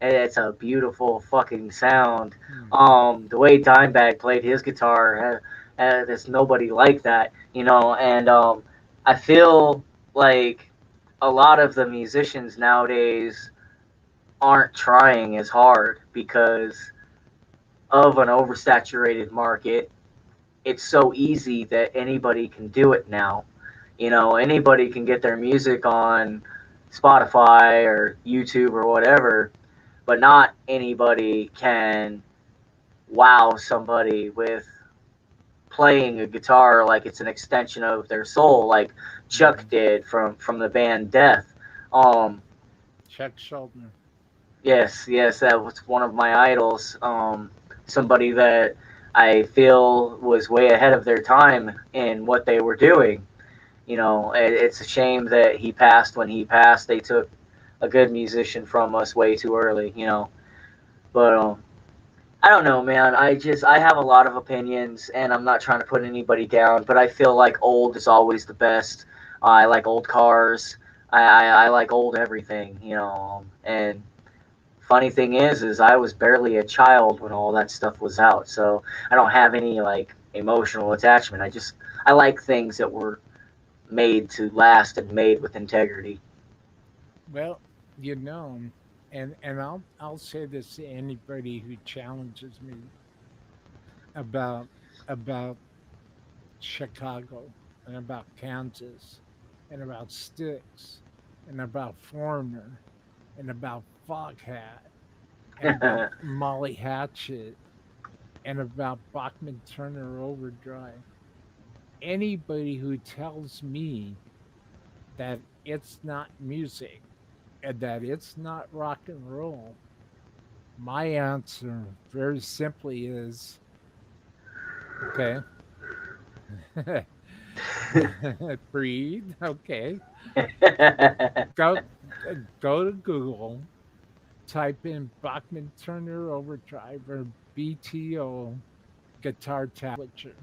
it's a beautiful fucking sound. Mhm. The way Dimebag played his guitar, there's nobody like that, and I feel like a lot of the musicians nowadays aren't trying as hard because of an oversaturated market. It's so easy that anybody can do it now. Anybody can get their music on Spotify or YouTube or whatever, but not anybody can wow somebody with playing a guitar like it's an extension of their soul, like Chuck Mhm. did from the band Death. Um, Chuck Schuldiner. yes, yes, that was one of my idols. Somebody that I feel was way ahead of their time in what they were doing. It's a shame that he passed when he passed. They took a good musician from us way too early. But I don't know, man. I have a lot of opinions, and I'm not trying to put anybody down, but I feel like old is always the best. I like old cars. I like old everything, and funny thing is I was barely a child when all that stuff was out, so I don't have any like emotional attachment. I like things that were made to last and made with integrity. Well, you know, and I'll say this to anybody who challenges me about about Chicago and about Kansas and about Styx and about Foreigner and about Foghat and about Molly Hatchet and about Bachman Turner Overdrive. Anybody who tells me that it's not music and that it's not rock and roll, my answer very simply is okay. Breathe. Okay. Go go to Google, type in Bachman Turner Overdrive or BTO guitar tablature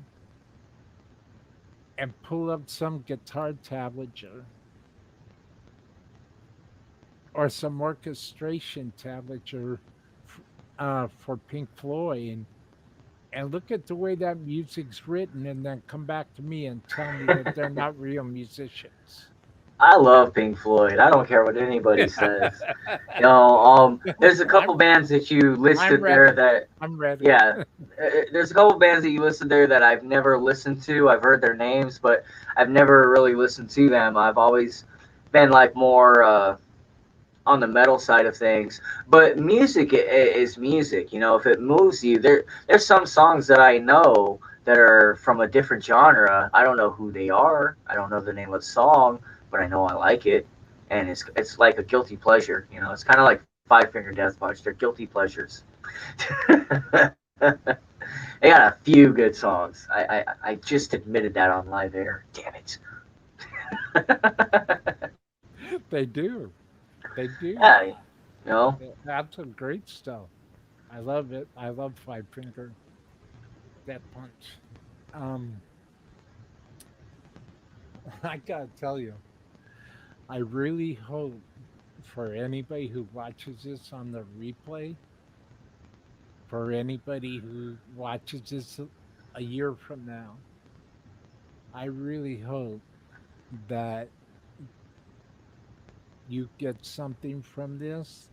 and pull up some guitar tablature or some orchestration tablature for Pink Floyd and look at the way that music's written and then come back to me and tell me that they're not real musicians. I love Pink Floyd. I don't care what anybody says. There's a couple I'm bands that you I'm listed there ready. that, I'm ready. yeah, there's a couple bands that you listed there that I've never listened to. I've heard their names, but I've never really listened to them. I've always been like more on the metal side of things. But music is music. If it moves you, there's some songs that I know that are from a different genre. I don't know who they are. I don't know the name of the song, but I know I like it, and it's like a guilty pleasure. It's kind of like Five Finger Death Punch. They're guilty pleasures. They got a few good songs. I just admitted that on live air. Damn it. They do. They do. Yeah, you know. That's a great stuff. I love it. I love Five Finger Death Punch. Um, I gotta tell you, I really hope for anybody who watches this on the replay, for anybody who watches this a year from now, I really hope that you get something from this,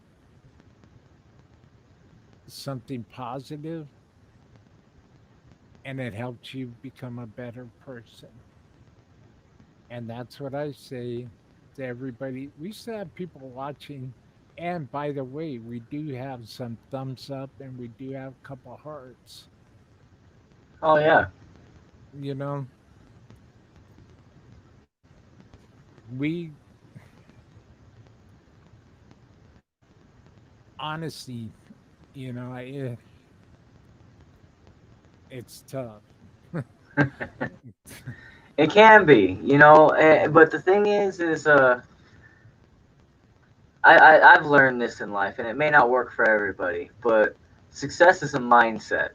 something positive, and it helps you become a better person. And that's what I say to everybody. We still have people watching. And by the way, we do have some thumbs up and we do have a couple hearts. Oh yeah. You know, we honestly, it's tough. It can be, but the thing is, I've learned this in life, and it may not work for everybody, but success is a mindset.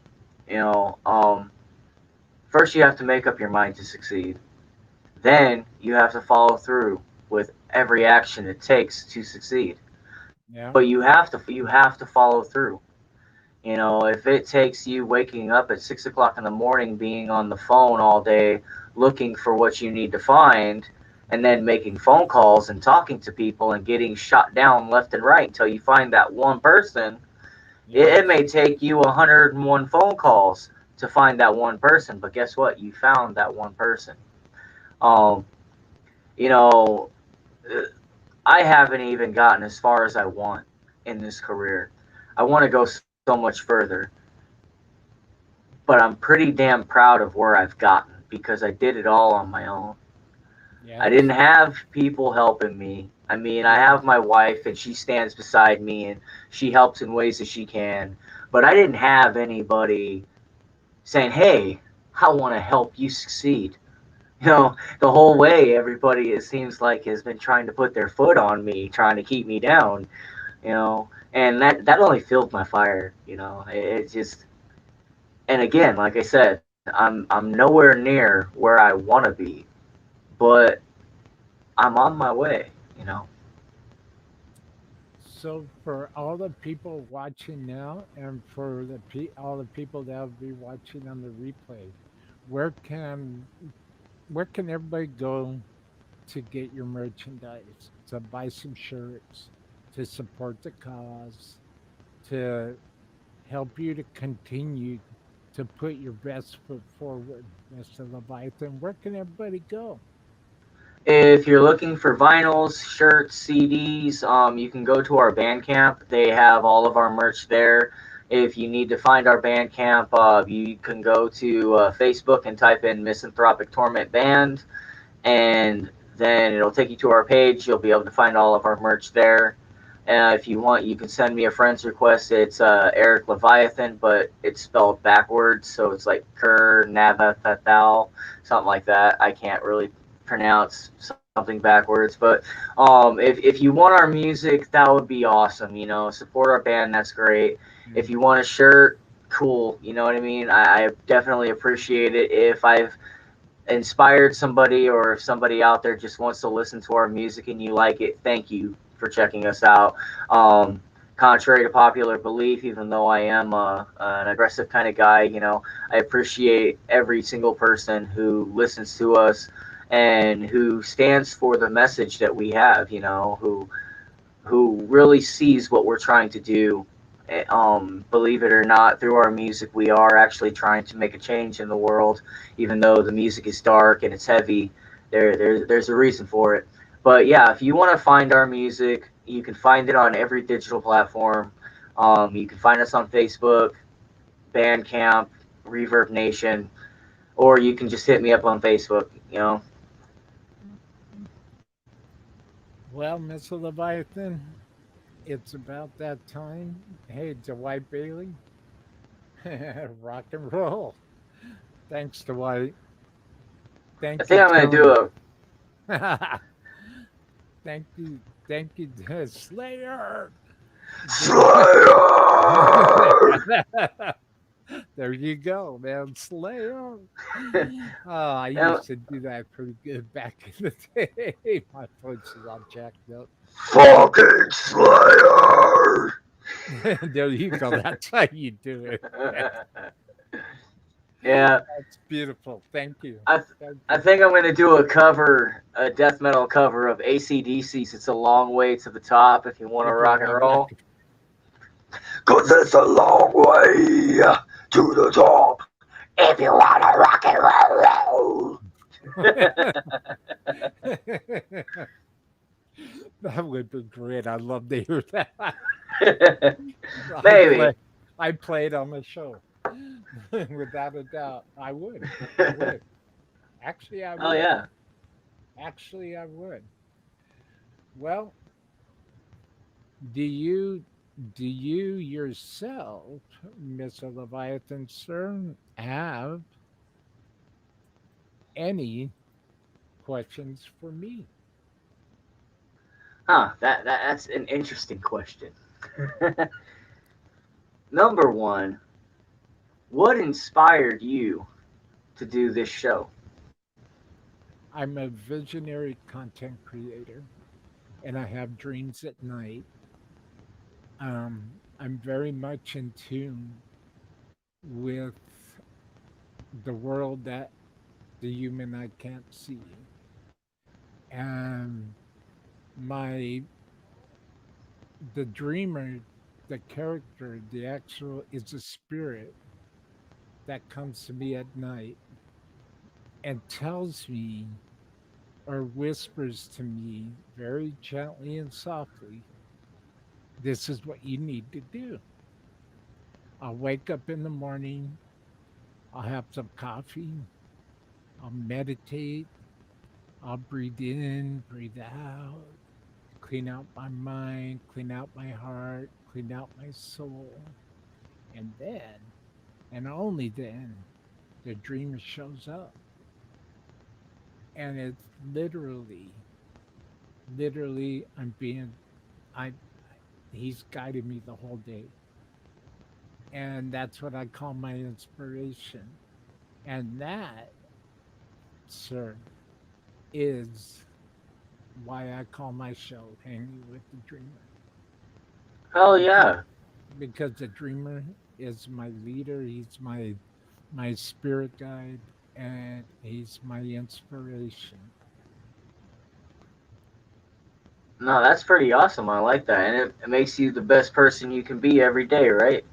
You know, first you have to make up your mind to succeed. Then you have to follow through with every action it takes to succeed. Yeah. But you have to follow through. If it takes you waking up at 6 o'clock in the morning, being on the phone all day, looking for what you need to find, and then making phone calls and talking to people and getting shot down left and right until you find that one person, it Yes. may take you 101 phone calls to find that one person. But guess what? You found that one person. Um, you know, I haven't even gotten as far as I want in this career. I want to go so much further, but I'm pretty damn proud of where I've gotten because I did it all on my own. I didn't Yes. have people helping me. I mean, I Yeah. have my wife and she stands beside me and she helps in ways that she can. But I didn't have anybody saying, "Hey, I want to help you succeed." The whole way everybody it seems like has been trying to put their foot on me, trying to keep me down, and that only fueled my fire. It just, and again, like I said, I'm nowhere near where I want to be, but I'm on my way. You know. So for all the people watching now, and for all the people that will be watching on the replay, where can where can everybody go to get your merchandise, to buy some shirts, to support the cause, to help you to continue to put your best foot forward, Mr. Leviathan? Where can everybody go? If you're looking for vinyls, shirts, CDs, you can go to our Bandcamp. They have all of our merch there. If you need to find our Bandcamp, you can go to Facebook and type in Misanthropic Torment Band, and then it'll take you to our page. You'll be able to find all of our merch there. If you want, you can send me a friend's request. It's Eric Leviathan, but it's spelled backwards, so it's like Ker Navathal, something like that. I can't really pronounce something backwards, but if you want our music, that would be awesome. Support our band. That's great. If Mm. you want a shirt, cool. You know what I mean? I definitely appreciate it. If I've inspired somebody or if somebody out there just wants to listen to our music and you like it, thank you for checking us out. Contrary to popular belief, even though I am an aggressive kind of guy, I appreciate every single person who listens to us and who stands for the message that we have, who really sees what we're trying to do. Believe it or not, through our music, we are actually trying to make a change in the world. Even though the music is dark and it's heavy, there's a reason for it. But yeah, if you want to find our music, you can find it on every digital platform. You can find us on Facebook, Bandcamp, Reverb Nation, or you can just hit me up on Facebook. Well, Mr. Leviathan, it's about that time. Hey, Dwight Bailey, rock and roll. Thanks, Dwight. I Thank you, think I'm gonna do Tony. a thank you, thank you, Slayer. Slayer. There you go, man. Slayer. Oh, I Yeah, used to do that pretty good back in the day. My voice is all jacked up. fucking Slayer. There you go. That's how you do it. Yeah, That's beautiful. Thank you. I th- Thank I you. think I'm gonna do a death metal cover of AC/DC's "It's a Long Way to the Top." If you want to If you rock and want rock. roll, cause it's a long way to the top. If you want to rock and roll. That would be great. I'd love to hear that. I Maybe. play I played on the show. Without a doubt. I would. I would. Actually I Oh would. yeah. Actually I would. Well, do you yourself, Mr. Leviathan Sir, have any questions for me? Huh. That's an interesting question. Number one, what inspired you to do this show? I'm a visionary content creator and I have dreams at night. I'm very much in tune with the world that the human eye can't see. And my the dreamer, the character, the actual is a spirit that comes to me at night and tells me or whispers to me very gently and softly, this is what you need to do. I'll wake up in the morning, I'll have some coffee, I'll meditate, I'll breathe in, breathe out, clean out my mind, clean out my heart, clean out my soul. And then, and only then, the dreamer shows up. And it's literally, I, he's guided me the whole day. And that's what I call my inspiration. And that, sir, is why I call my show Hanging with the Dreamer. Hell Because yeah. because the dreamer is my leader, he's my spirit guide, and he's my inspiration. No, that's pretty awesome. I like that. And it makes you the best person you can be every day, right?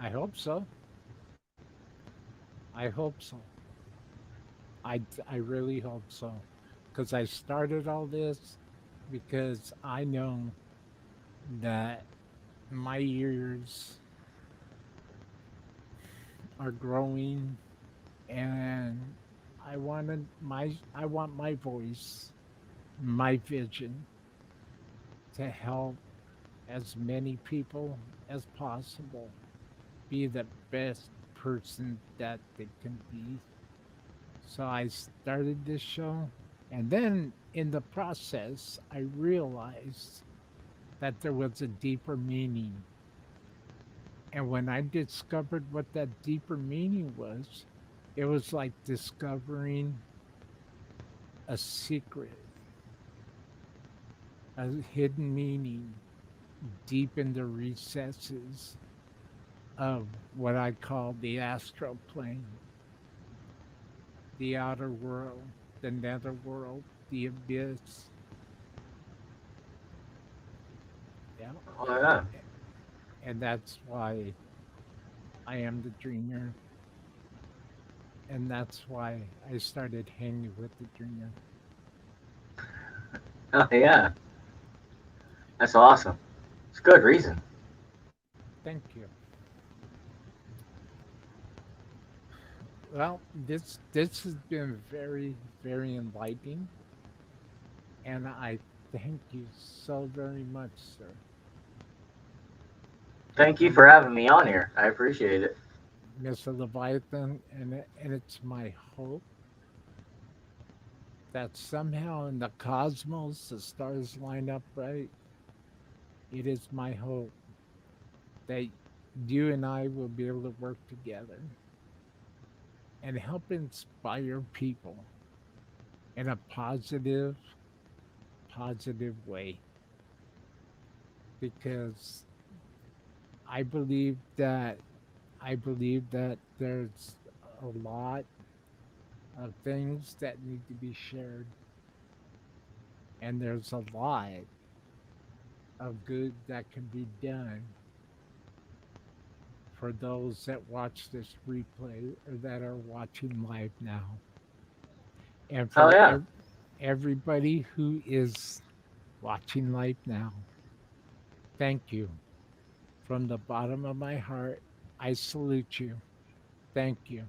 I hope so. I hope so. I really hope so. Because I started all this because I know that my ears are growing, and I want my voice, my vision to help as many people as possible be the best person that they can be. So I started this show, and then in the process I realized that there was a deeper meaning. And when I discovered what that deeper meaning was, it was like discovering a secret, a hidden meaning deep in the recesses of what I call the astral plane, the outer world, the netherworld, the abyss. Yeah. Oh yeah. And that's why I am the dreamer. And that's why I started hanging with the dreamer. Oh yeah. That's awesome. It's a good reason. Thank you. Well, this has been very, very enlightening. And I thank you so very much, sir. Thank you And for having me on here. I appreciate it. Mr. Leviathan, and it's my hope that somehow in the cosmos the stars line up right. It is my hope that you and I will be able to work together and help inspire people in a positive way. Because I believe that I believe that there's a lot of things that need to be shared, and there's a lot of good that can be done for those that watch this replay or that are watching live now. And Hell for yeah. everybody who is watching live now, thank you. From the bottom of my heart, I salute you. Thank you.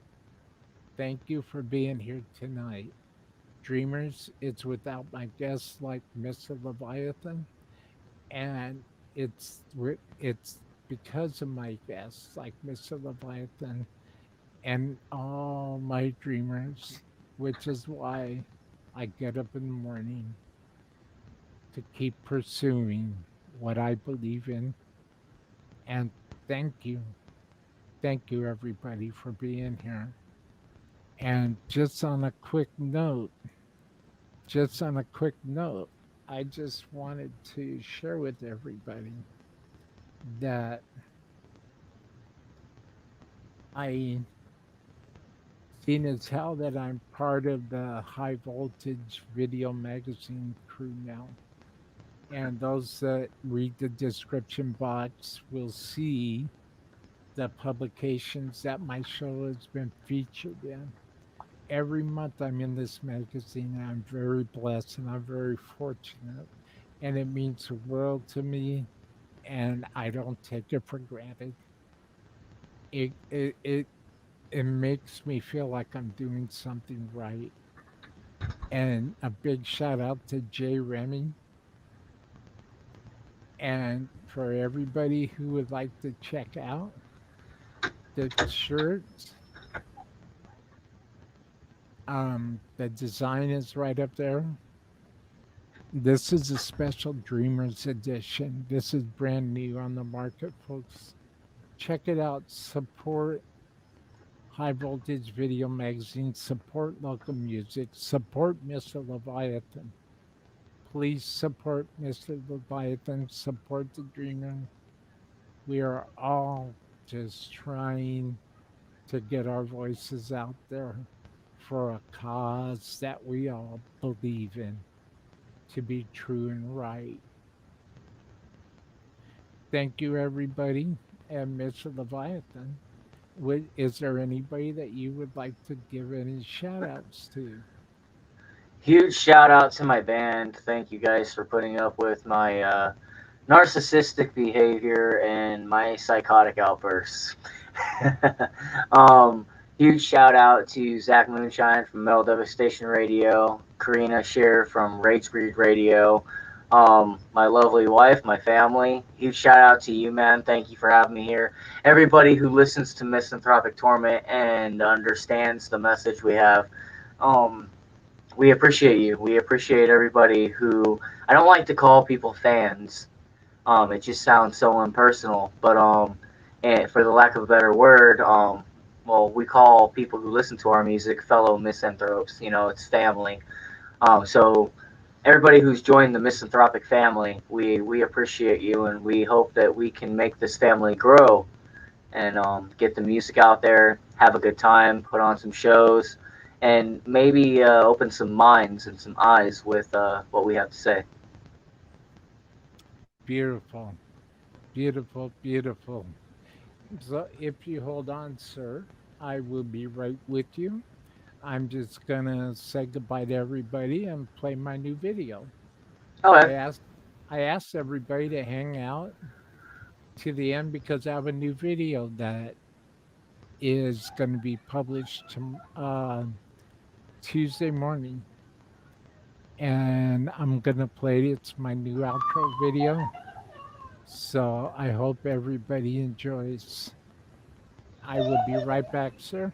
Thank you for being here tonight. Dreamers, it's without my guests like Mr. Leviathan, and it's because of my guests like Mr. Leviathan and all my dreamers, which is why I get up in the morning to keep pursuing what I believe in. And thank you. Thank you, everybody, for being here. And just on a quick note, I just wanted to share with everybody that I seen as hell that I'm part of the high voltage video magazine crew now. And those that read the description box will see the publications that my show has been featured in. Every month I'm in this magazine, and I'm very blessed and I'm very fortunate. And it means the world to me, and I don't take it for granted. It it it, it makes me feel like I'm doing something right. And a big shout out to Jay Remy. And for everybody who would like to check out the shirts, the design is right up there. This is a special Dreamers edition. This is brand new on the market, folks. Check it out. Support High Voltage Video Magazine. Support local music. Support Mr. Leviathan. Please support Mr. Leviathan. Support the Dreamer. We are all just trying to get our voices out there for a cause that we all believe in to be true and right. Thank you, everybody. And Mr. Leviathan, is there anybody that you would like to give any shout outs to? Huge shout out to my band. Thank you guys for putting up with my narcissistic behavior and my psychotic outbursts. um, Huge shout out to Zach Moonshine from Metal Devastation Radio, Karina Shear from Rage Breed Radio, my lovely wife, my family. Huge shout out to you, man. Thank you for having me here. Everybody who listens to Misanthropik Torment and understands the message we have. Um, we appreciate you. We appreciate everybody who I don't like to call people fans. It just sounds so impersonal. But and for the lack of a better word, well, we call people who listen to our music fellow misanthropes. You know, it's family. So everybody who's joined the misanthropic family, we appreciate you, and we hope that we can make this family grow and get the music out there, have a good time, put on some shows, and maybe open some minds and some eyes with what we have to say. Beautiful, beautiful, beautiful. So if you hold on, sir, I will be right with you. I'm just gonna say goodbye to everybody and play my new video. I Okay. asked I asked everybody to hang out to the end because I have a new video that is going to be published Tuesday morning, and I'm going to play it. It's my new outro video. So I hope everybody enjoys. I will be right back, sir.